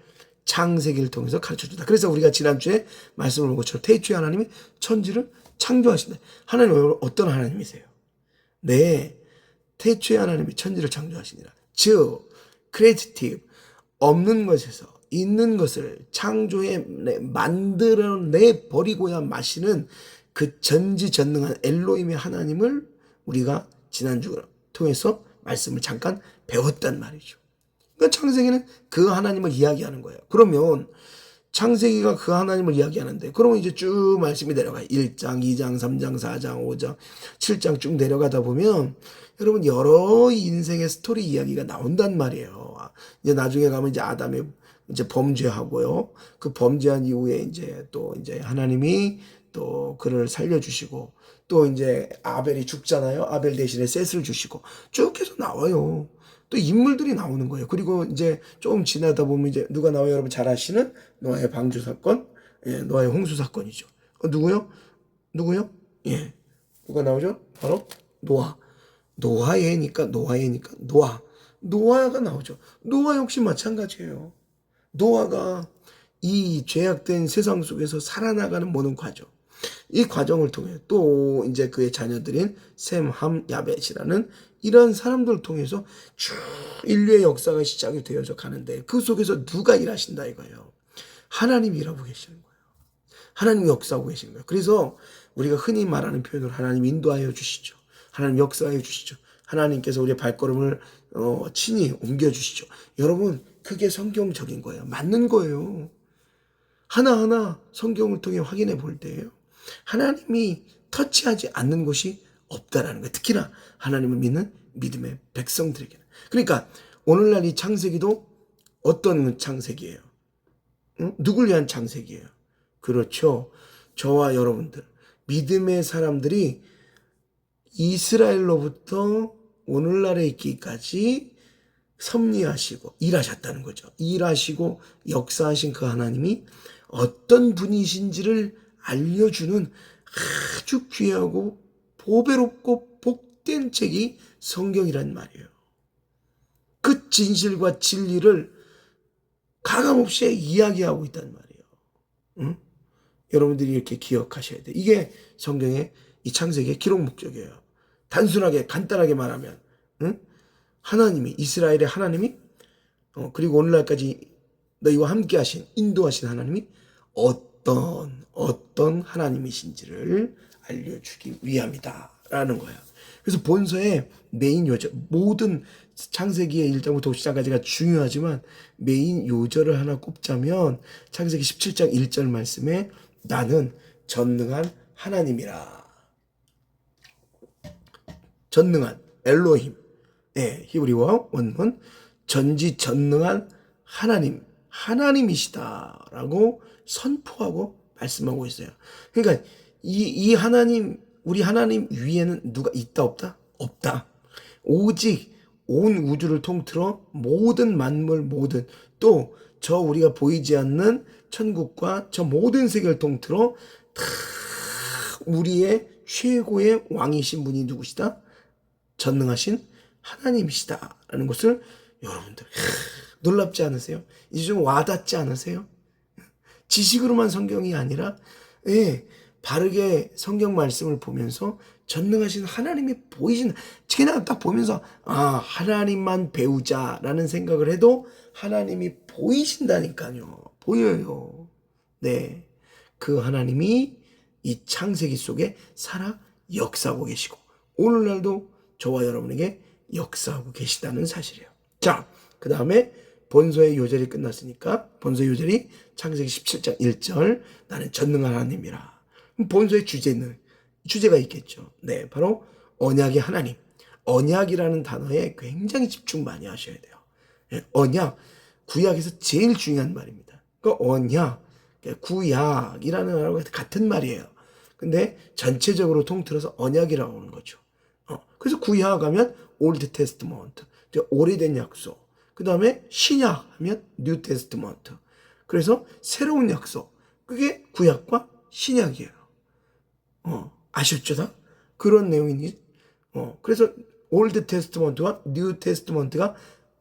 창세기를 통해서 가르쳐준다. 그래서 우리가 지난주에 말씀을 본 것처럼 태초에 하나님이 천지를 창조하신다. 하나님은 어떤 하나님이세요? 네, 태초에 하나님이 천지를 창조하시니라. 즉, 크리에이티브, 없는 것에서 있는 것을 창조해 만들어내 버리고야 마시는 그 전지전능한 엘로힘의 하나님을 우리가 지난주 통해서 말씀을 잠깐 배웠단 말이죠. 그러니까 창세기는 그 하나님을 이야기하는 거예요. 그러면 창세기가 그 하나님을 이야기하는데 그러면 이제 쭉 말씀이 내려가요. 1장, 2장, 3장, 4장, 5장, 7장 쭉 내려가다 보면 여러분 여러 인생의 스토리 이야기가 나온단 말이에요. 이제 나중에 가면 이제 아담의 이제 범죄하고요. 그 범죄한 이후에 이제 또 이제 하나님이 또 그를 살려주시고 또 이제 아벨이 죽잖아요. 아벨 대신에 셋을 주시고 쭉 해서 나와요. 또 인물들이 나오는 거예요. 그리고 이제 조금 지나다 보면 이제 누가 나와요? 여러분 잘 아시는 노아의 방주 사건, 예, 노아의 홍수 사건이죠. 누구요? 누구요? 예, 누가 나오죠? 바로 노아. 노아가 나오죠. 노아 역시 마찬가지예요. 노아가 이 죄악된 세상 속에서 살아나가는 모든 과정. 이 과정을 통해 또 이제 그의 자녀들인 셈, 함, 야벳이라는 이런 사람들을 통해서 쭉 인류의 역사가 시작이 되어져 가는데 그 속에서 누가 일하신다 이거예요. 하나님이 일하고 계시는 거예요. 하나님이 역사하고 계시는 거예요. 그래서 우리가 흔히 말하는 표현으로 하나님 인도하여 주시죠. 하나님 역사하여 주시죠. 하나님께서 우리의 발걸음을 친히 옮겨주시죠. 여러분 그게 성경적인 거예요. 맞는 거예요. 하나하나 성경을 통해 확인해 볼 때예요. 하나님이 터치하지 않는 것이 없다라는 거예요. 특히나 하나님을 믿는 믿음의 백성들에게는. 그러니까 오늘날 이 창세기도 어떤 창세기예요? 응? 누굴 위한 창세기예요? 그렇죠. 저와 여러분들 믿음의 사람들이 이스라엘로부터 오늘날에 있기까지 섭리하시고 일하셨다는 거죠. 일하시고 역사하신 그 하나님이 어떤 분이신지를 알려주는 아주 귀하고 보배롭고 복된 책이 성경이란 말이에요. 그 진실과 진리를 가감없이 이야기하고 있단 말이에요. 응? 여러분들이 이렇게 기억하셔야 돼요. 이게 성경의 이 창세기의 기록 목적이에요. 단순하게 간단하게 말하면 응? 하나님이 이스라엘의 하나님이 그리고 오늘날까지 너희와 함께 하신 인도하신 하나님이 어떤 하나님이신지를 알려주기 위함이다 라는 거예요. 그래서 본서의 메인 요절, 모든 창세기의 1장부터 5장까지가 중요하지만 메인 요절을 하나 꼽자면 창세기 17장 1절 말씀에 나는 전능한 하나님이라. 전능한 엘로힘, 예, 히브리어 원문 전지전능한 하나님이시다라고 선포하고 말씀하고 있어요. 그러니까 이 하나님, 우리 하나님 위에는 누가 있다 없다? 없다. 오직 온 우주를 통틀어 모든 만물, 모든 또 저 우리가 보이지 않는 천국과 저 모든 세계를 통틀어 다 우리의 최고의 왕이신 분이 누구시다? 전능하신 하나님이시다라는 것을 여러분들 놀랍지 않으세요? 이제 좀 와닿지 않으세요? 지식으로만 성경이 아니라 바르게 성경 말씀을 보면서 전능하신 하나님이 보이신, 그냥 딱 보면서 하나님만 배우자라는 생각을 해도 하나님이 보이신다니까요. 보여요. 네, 그 하나님이 이 창세기 속에 살아 역사하고 계시고 오늘날도 저와 여러분에게 역사하고 계시다는 사실이에요. 자, 그 다음에 본소의 요절이 끝났으니까 본소의 요절이 창세기 17장 1절 나는 전능한 하나님이라. 본소의 주제가 있겠죠. 네, 바로 언약의 하나님. 언약이라는 단어에 굉장히 집중 많이 하셔야 돼요. 언약, 구약에서 제일 중요한 말입니다. 그러니까 언약, 구약이라는 말하고 같은 말이에요. 근데 전체적으로 통틀어서 언약이라고 하는 거죠. 그래서 구약 하면 올드 테스트먼트, 오래된 약속. 그 다음에 신약 하면 뉴 테스트먼트. 그래서 새로운 약속. 그게 구약과 신약이에요. 아셨죠? 다? 그런 내용이니. 그래서 올드 테스트먼트와 뉴 테스트먼트가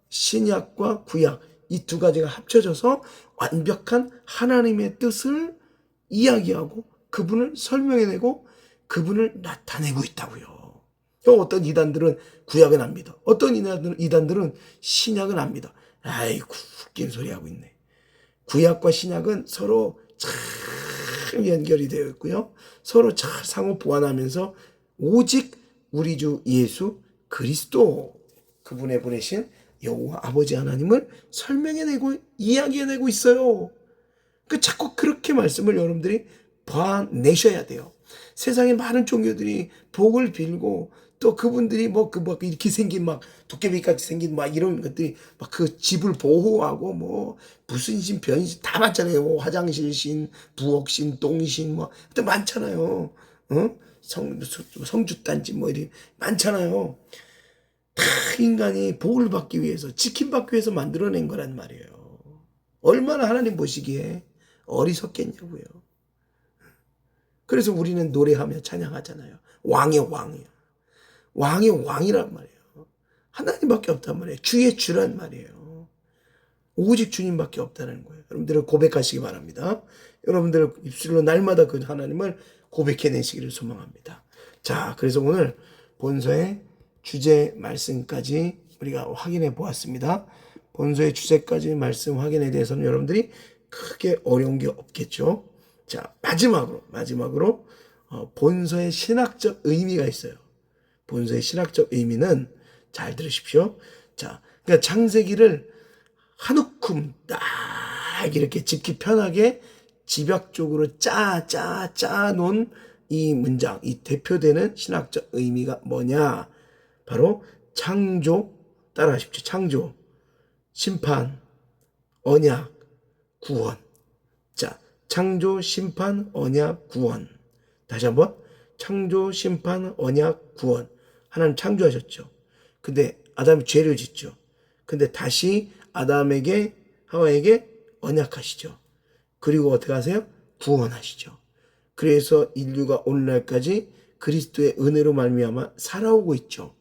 신약과 구약 이 두 가지가 합쳐져서 완벽한 하나님의 뜻을 이야기하고 그분을 설명해내고 그분을 나타내고 있다고요. 어떤 이단들은 구약은 안 믿어. 어떤 이단들은 신약은 안 믿어. 아이고 웃긴 소리 하고 있네. 구약과 신약은 서로 참 연결이 되어 있고요. 서로 잘 상호 보완하면서 오직 우리 주 예수 그리스도 그분의 보내신 여호와 아버지 하나님을 설명해내고 이야기해내고 있어요. 자꾸 그렇게 말씀을 여러분들이 봐내셔야 돼요. 세상에 많은 종교들이 복을 빌고 또 그분들이 이렇게 생긴 도깨비같이 생긴 이런 것들이 그 집을 보호하고 무슨 신 변신 다 많잖아요. 화장실 신, 부엌 신, 똥신 또 많잖아요. 성주단지 이렇게 많잖아요. 다 인간이 복을 받기 위해서 지킴받기 위해서 만들어낸 거란 말이에요. 얼마나 하나님 보시기에 어리석겠냐고요. 그래서 우리는 노래하며 찬양하잖아요. 왕의 왕이야. 왕의 왕이란 말이에요. 하나님밖에 없단 말이에요. 주의 주란 말이에요. 오직 주님밖에 없다는 거예요. 여러분들은 고백하시기 바랍니다. 여러분들 입술로 날마다 그 하나님을 고백해내시기를 소망합니다. 자, 그래서 오늘 본서의 주제 말씀까지 우리가 확인해 보았습니다. 본서의 주제까지 말씀 확인에 대해서는 여러분들이 크게 어려운 게 없겠죠. 자, 마지막으로 본서의 신학적 의미가 있어요. 본서의 신학적 의미는 잘 들으십시오. 자, 그러니까 창세기를 한 움큼 딱 이렇게 듣기 편하게 집약적으로 짜 놓은 이 문장, 이 대표되는 신학적 의미가 뭐냐? 바로 창조, 따라하십시오. 창조, 심판, 언약, 구원. 자, 창조, 심판, 언약, 구원. 다시 한번 창조, 심판, 언약, 구원. 하나님 창조하셨죠. 근데 아담이 죄를 짓죠. 근데 다시 아담에게 하와에게 언약하시죠. 그리고 어떻게 하세요? 구원하시죠. 그래서 인류가 오늘날까지 그리스도의 은혜로 말미암아 살아오고 있죠.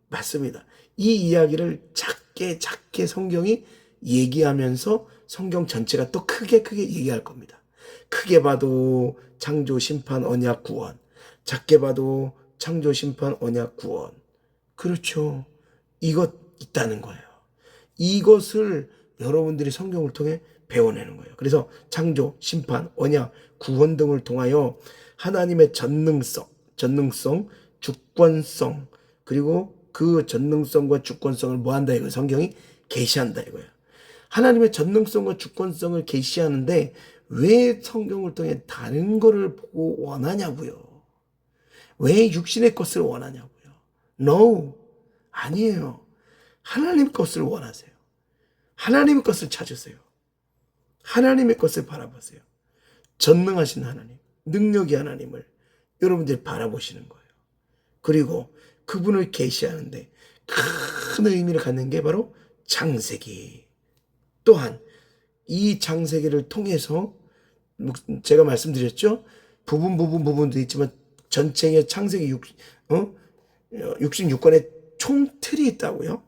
맞습니다. 이 이야기를 작게 성경이 얘기하면서 성경 전체가 또 크게 얘기할 겁니다. 크게 봐도 창조, 심판, 언약, 구원. 작게 봐도 창조, 심판, 언약, 구원. 그렇죠. 이것 있다는 거예요. 이것을 여러분들이 성경을 통해 배워내는 거예요. 그래서 창조, 심판, 언약, 구원 등을 통하여 하나님의 전능성, 주권성, 그리고 그 전능성과 주권성을 뭐한다 이거예요. 성경이 계시한다 이거예요. 하나님의 전능성과 주권성을 계시하는데 왜 성경을 통해 다른 거를 보고 원하냐고요. 왜 육신의 것을 원하냐고요. No, 아니에요. 하나님 것을 원하세요. 하나님의 것을 찾으세요. 하나님의 것을 바라보세요. 전능하신 하나님, 능력의 하나님을 여러분들이 바라보시는 거예요. 그리고 그분을 계시하는데 큰 의미를 갖는 게 바로 창세기. 또한 이 창세기를 통해서 제가 말씀드렸죠. 부분도 있지만 전체의 창세기 66권의 총틀이 있다고요.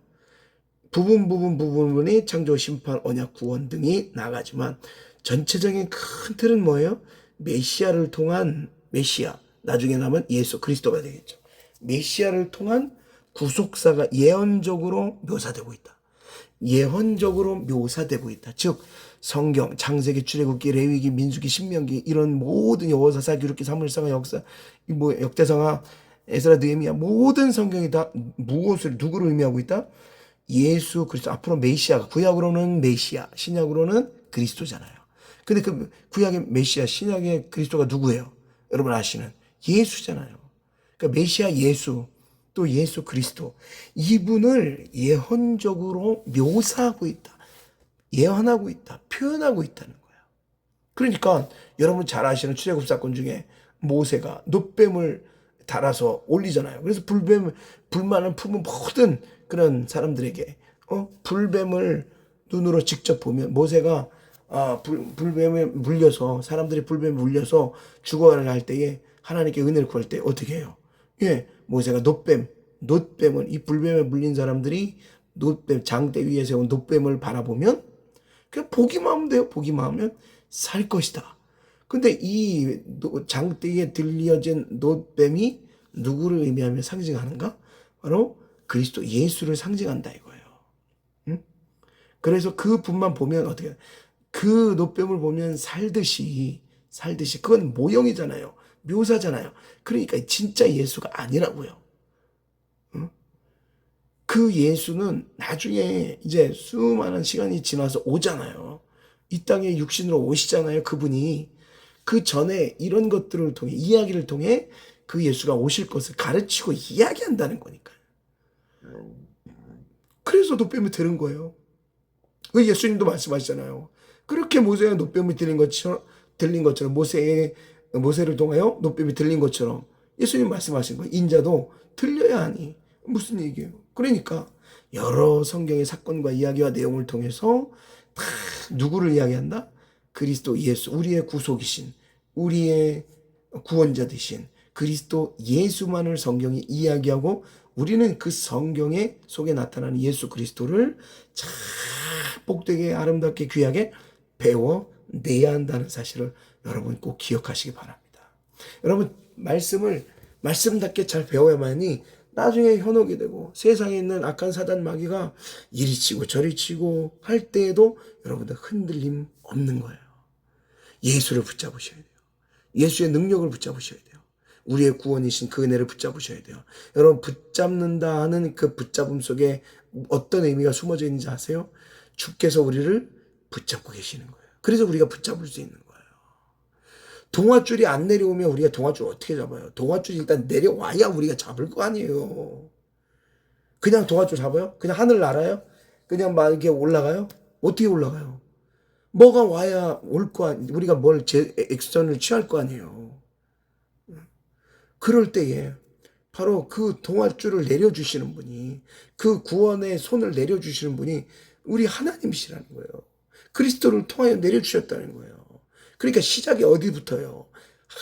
부분이 창조, 심판, 언약, 구원 등이 나가지만 전체적인 큰 틀은 뭐예요? 메시아를 통한 메시아, 나중에 나면 예수 그리스도가 되겠죠. 메시아를 통한 구속사가 예언적으로 묘사되고 있다. 예언적으로 묘사되고 있다. 즉 성경, 창세기, 출애굽기, 레위기, 민수기, 신명기 이런 모든 여호사사, 기록기, 사무엘상하, 역사, 역대상하, 에스라, 느헤미야 모든 성경이 다 누구를 의미하고 있다? 예수 그리스도. 앞으로 메시아가, 구약으로는 메시아, 신약으로는 그리스도잖아요. 근데 그 구약의 메시아, 신약의 그리스도가 누구예요? 여러분 아시는 예수잖아요. 그러니까 메시아 예수, 또 예수 그리스도, 이분을 예언적으로 묘사하고 있다. 예언하고 있다. 표현하고 있다는 거예요. 그러니까 여러분 잘 아시는 출애굽 사건 중에 모세가 놋뱀을 달아서 올리잖아요. 그래서 불만을 품은 모든 그런 사람들에게 불뱀을 눈으로 직접 보면 모세가 불뱀에 물려서, 사람들이 불뱀에 물려서 죽어가려 할 때에 하나님께 은혜를 구할 때 어떻게 해요? 예, 모세가 놋뱀을, 이 불뱀에 물린 사람들이 놋뱀, 장대 위에 세운 놋뱀을 바라보면 그냥 보기만 하면 돼요. 보기만 하면 살 것이다. 근데 이 장대에 들려진 놋뱀이 누구를 의미하며 상징하는가? 바로 그리스도 예수를 상징한다 이거예요. 응? 그래서 그 분만 보면 어떻게, 그 놋뱀을 보면 살듯이 그건 모형이잖아요. 묘사잖아요. 그러니까 진짜 예수가 아니라고요. 응? 그 예수는 나중에 이제 수많은 시간이 지나서 오잖아요. 이 땅에 육신으로 오시잖아요. 그분이. 그 전에 이런 것들을 통해, 이야기를 통해 그 예수가 오실 것을 가르치고 이야기한다는 거니까요. 그래서 놋뱀을 들은 거예요. 그 예수님도 말씀하시잖아요. 그렇게 모세가 놋뱀이 들린 것처럼 모세를 통하여 놋뱀이 들린 것처럼 예수님 말씀하신 거예요. 인자도 들려야 하니. 무슨 얘기예요? 그러니까 여러 성경의 사건과 이야기와 내용을 통해서 다 누구를 이야기한다? 그리스도 예수, 우리의 구속이신, 우리의 구원자 되신 그리스도 예수만을 성경이 이야기하고, 우리는 그 성경의 속에 나타나는 예수 그리스도를 잘 복되게 아름답게 귀하게 배워내야 한다는 사실을 여러분 꼭 기억하시기 바랍니다. 여러분 말씀답게 잘 배워야만이 나중에 현혹이 되고 세상에 있는 악한 사단 마귀가 이리 치고 저리 치고 할 때에도 여러분들 흔들림 없는 거예요. 예수를 붙잡으셔야 돼요. 예수의 능력을 붙잡으셔야 돼요. 우리의 구원이신 그 은혜를 붙잡으셔야 돼요. 여러분 붙잡는다 하는 그 붙잡음 속에 어떤 의미가 숨어져 있는지 아세요? 주께서 우리를 붙잡고 계시는 거예요. 그래서 우리가 붙잡을 수 있는 거예요. 동아줄이 안 내려오면 우리가 동아줄 어떻게 잡아요? 동아줄이 일단 내려와야 우리가 잡을 거 아니에요. 그냥 동아줄 잡아요? 그냥 하늘 날아요? 그냥 막 이렇게 올라가요? 어떻게 올라가요? 뭐가 와야 올 거 아니에요. 우리가 액션을 취할 거 아니에요. 그럴 때에 바로 그 동아줄을 내려주시는 분이, 그 구원의 손을 내려주시는 분이 우리 하나님이시라는 거예요. 그리스도를 통하여 내려주셨다는 거예요. 그러니까 시작이 어디부터요?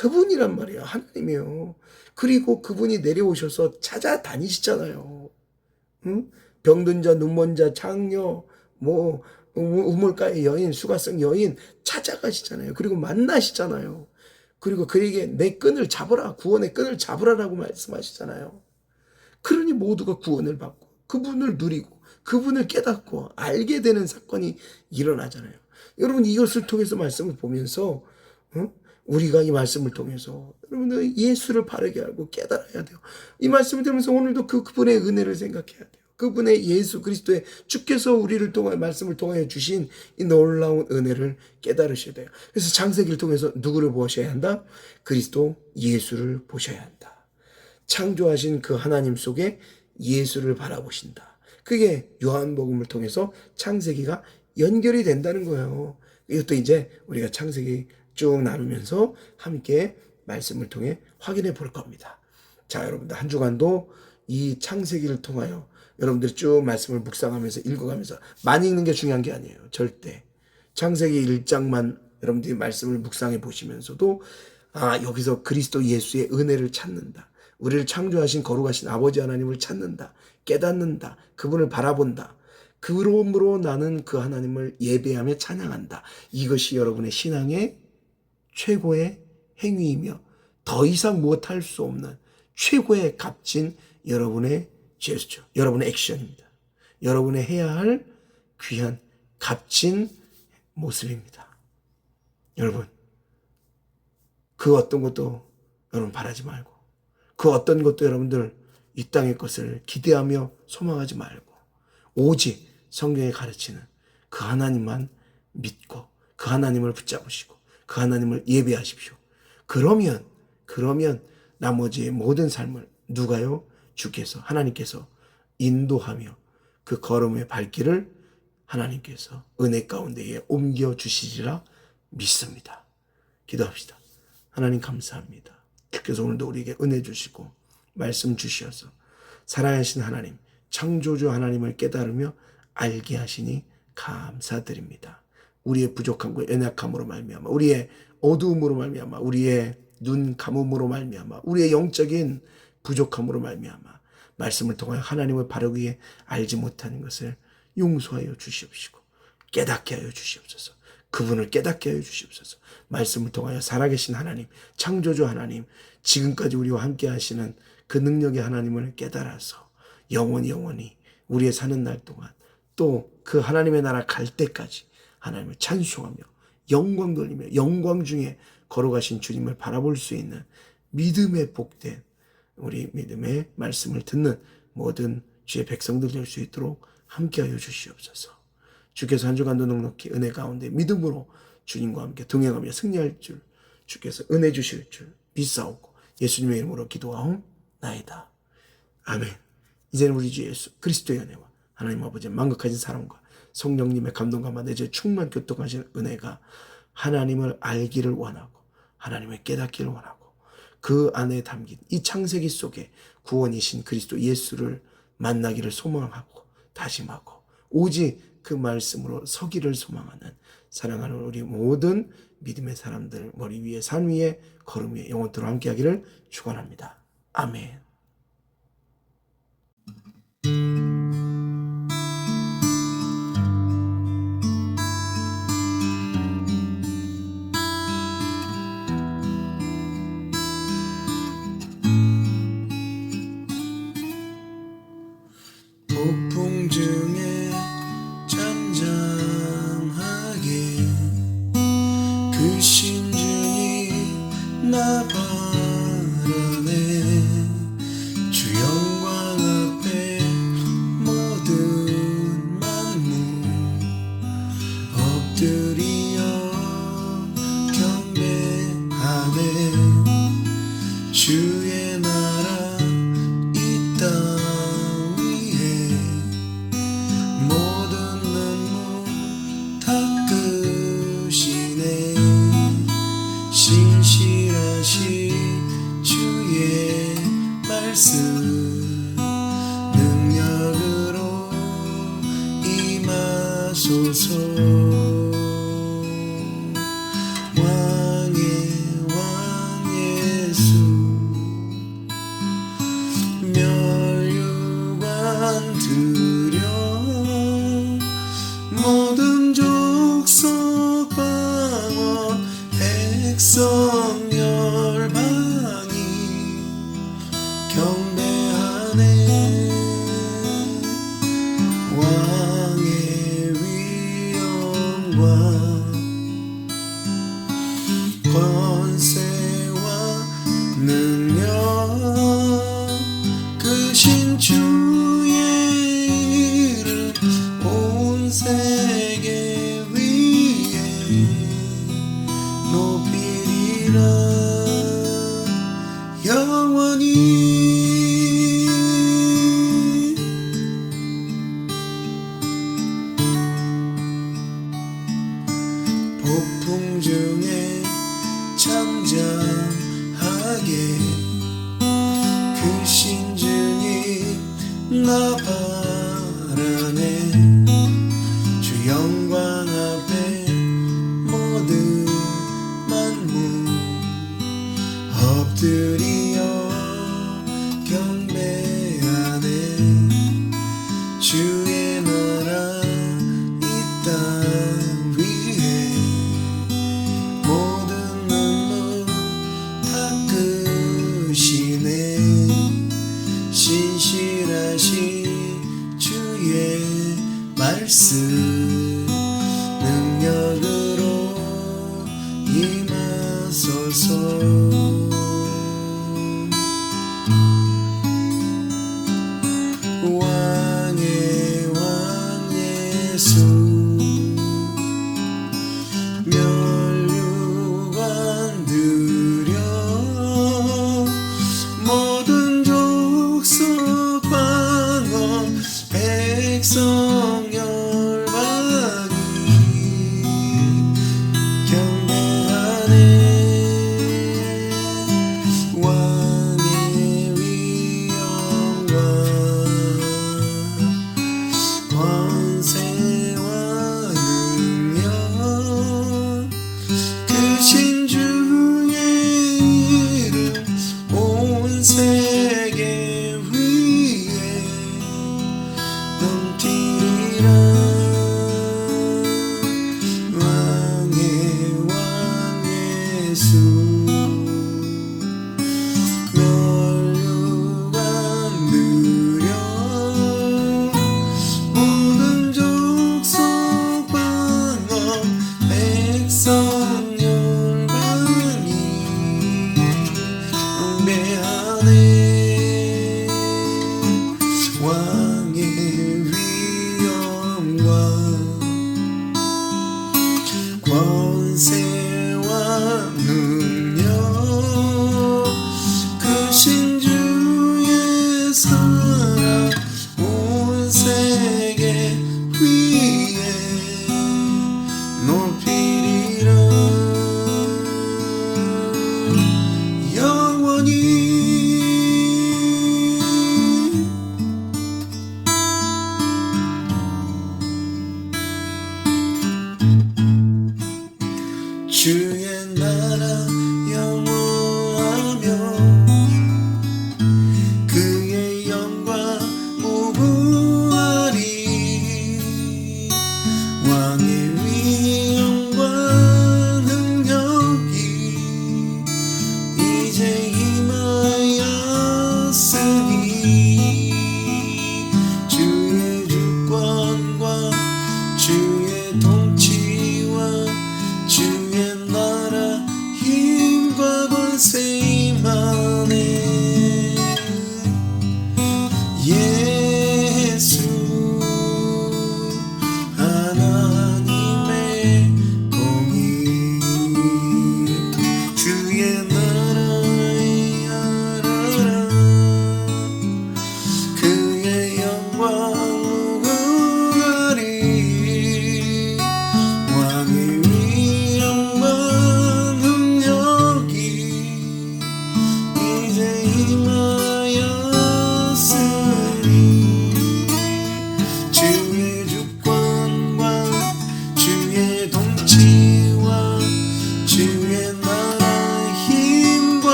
그분이란 말이에요. 하나님이요. 그리고 그분이 내려오셔서 찾아다니시잖아요. 응? 병든 자, 눈먼 자, 장녀, 우물가의 여인, 수가성 여인 찾아가시잖아요. 그리고 만나시잖아요. 그리고 그에게 내 끈을 잡으라, 구원의 끈을 잡으라라고 말씀하시잖아요. 그러니 모두가 구원을 받고 그분을 누리고 그분을 깨닫고 알게 되는 사건이 일어나잖아요. 여러분 이것을 통해서 말씀을 보면서 우리가 이 말씀을 통해서 여러분들 예수를 바르게 알고 깨달아야 돼요. 이 말씀을 들으면서 오늘도 그분의 은혜를 생각해야 돼요. 그분의 예수 그리스도의, 주께서 우리를 통하여 말씀을 통하여 주신 이 놀라운 은혜를 깨달으셔야 돼요. 그래서 창세기를 통해서 누구를 보셔야 한다? 그리스도 예수를 보셔야 한다. 창조하신 그 하나님 속에 예수를 바라보신다. 그게 요한복음을 통해서 창세기가 연결이 된다는 거예요. 이것도 이제 우리가 창세기 쭉 나누면서 함께 말씀을 통해 확인해 볼 겁니다. 자, 여러분들 한 주간도 이 창세기를 통하여 여러분들이 쭉 말씀을 묵상하면서 읽어가면서 많이 읽는 게 중요한 게 아니에요. 절대. 창세기 1장만 여러분들이 말씀을 묵상해 보시면서도 여기서 그리스도 예수의 은혜를 찾는다. 우리를 창조하신 거룩하신 아버지 하나님을 찾는다. 깨닫는다. 그분을 바라본다. 그러므로 나는 그 하나님을 예배하며 찬양한다. 이것이 여러분의 신앙의 최고의 행위이며 더 이상 무엇할 수 없는 최고의 값진 여러분의 제스처, 여러분의 액션입니다. 여러분의 해야 할 귀한 값진 모습입니다. 여러분, 그 어떤 것도 여러분 바라지 말고, 그 어떤 것도 여러분들 이 땅의 것을 기대하며 소망하지 말고, 오직 성경에 가르치는 그 하나님만 믿고 그 하나님을 붙잡으시고 그 하나님을 예배하십시오. 그러면 나머지의 모든 삶을 누가요? 주께서, 하나님께서 인도하며 그 걸음의 발길을 하나님께서 은혜 가운데에 옮겨주시리라 믿습니다. 기도합시다. 하나님 감사합니다. 주께서 오늘도 우리에게 은혜 주시고 말씀 주시어서 살아계신 하나님, 창조주 하나님을 깨달으며 알게 하시니 감사드립니다. 우리의 부족함과 연약함으로 말미암아, 우리의 어두움으로 말미암아, 우리의 눈 감음으로 말미암아, 우리의 영적인 부족함으로 말미암아 말씀을 통하여 하나님을 바르게 알지 못하는 것을 용서하여 주시옵시고 깨닫게 하여 주시옵소서. 그분을 깨닫게 하여 주시옵소서. 말씀을 통하여 살아계신 하나님, 창조주 하나님, 지금까지 우리와 함께 하시는 그 능력의 하나님을 깨달아서 영원히 우리의 사는 날 동안 또 그 하나님의 나라 갈 때까지 하나님을 찬송하며 영광 돌리며 영광 중에 걸어가신 주님을 바라볼 수 있는 믿음의 복된 우리 믿음의 말씀을 듣는 모든 주의 백성들 될 수 있도록 함께하여 주시옵소서. 주께서 한 주간도 넉넉히 은혜 가운데 믿음으로 주님과 함께 동행하며 승리할 줄 주께서 은혜 주실 줄 믿사오고 예수님의 이름으로 기도하옵나이다. 아멘. 이제는 우리 주 예수 그리스도의 은혜와 하나님 아버지의 만극하신 사랑과 성령님의 감동과 내재 충만 교통하신 은혜가 하나님을 알기를 원하고 하나님을 깨닫기를 원하고 그 안에 담긴 이 창세기 속에 구원이신 그리스도 예수를 만나기를 소망하고 다짐하고 오직 그 말씀으로 서기를 소망하는 사랑하는 우리 모든 믿음의 사람들 머리 위에 산 위에 걸음 위에 영원토록 함께하기를 축원합니다. 아멘. 폭풍 중에 잠잠하게 그 신중이 나 바라네. 주 영광 앞에 모든 만물 엎드리어 경배하네. 주의 나라 이 땅 능력으로 임하소서. 왕의 왕 예수 멸류관 드려 모든 족속 방언 백성 열방이 경배하네. 왕의 위엄과 권세와 능력 크신 주의 이름 온 세계 위에 높이리라. 영원히 나 바라네 주 영광 앞에 모든 만물 엎드리어 경배하네 주의 나라 이 땅 위에 모든 눈물 닦으시네 신실하신 주의 말씀 능력으로 임하소서 왕의 왕 예수 멸류관 드려 모든 족속 방언 백성 열방이 경배하네 왕의 위엄과 권세와 능력 크신 주의 이름 온 세계 위에 넘치리라 왕의 왕 예수 멸류관 드려 모든 족속 방언 백성 열방이 경배하네 왕의 위엄과 권세와 능력 크신 주의 사랑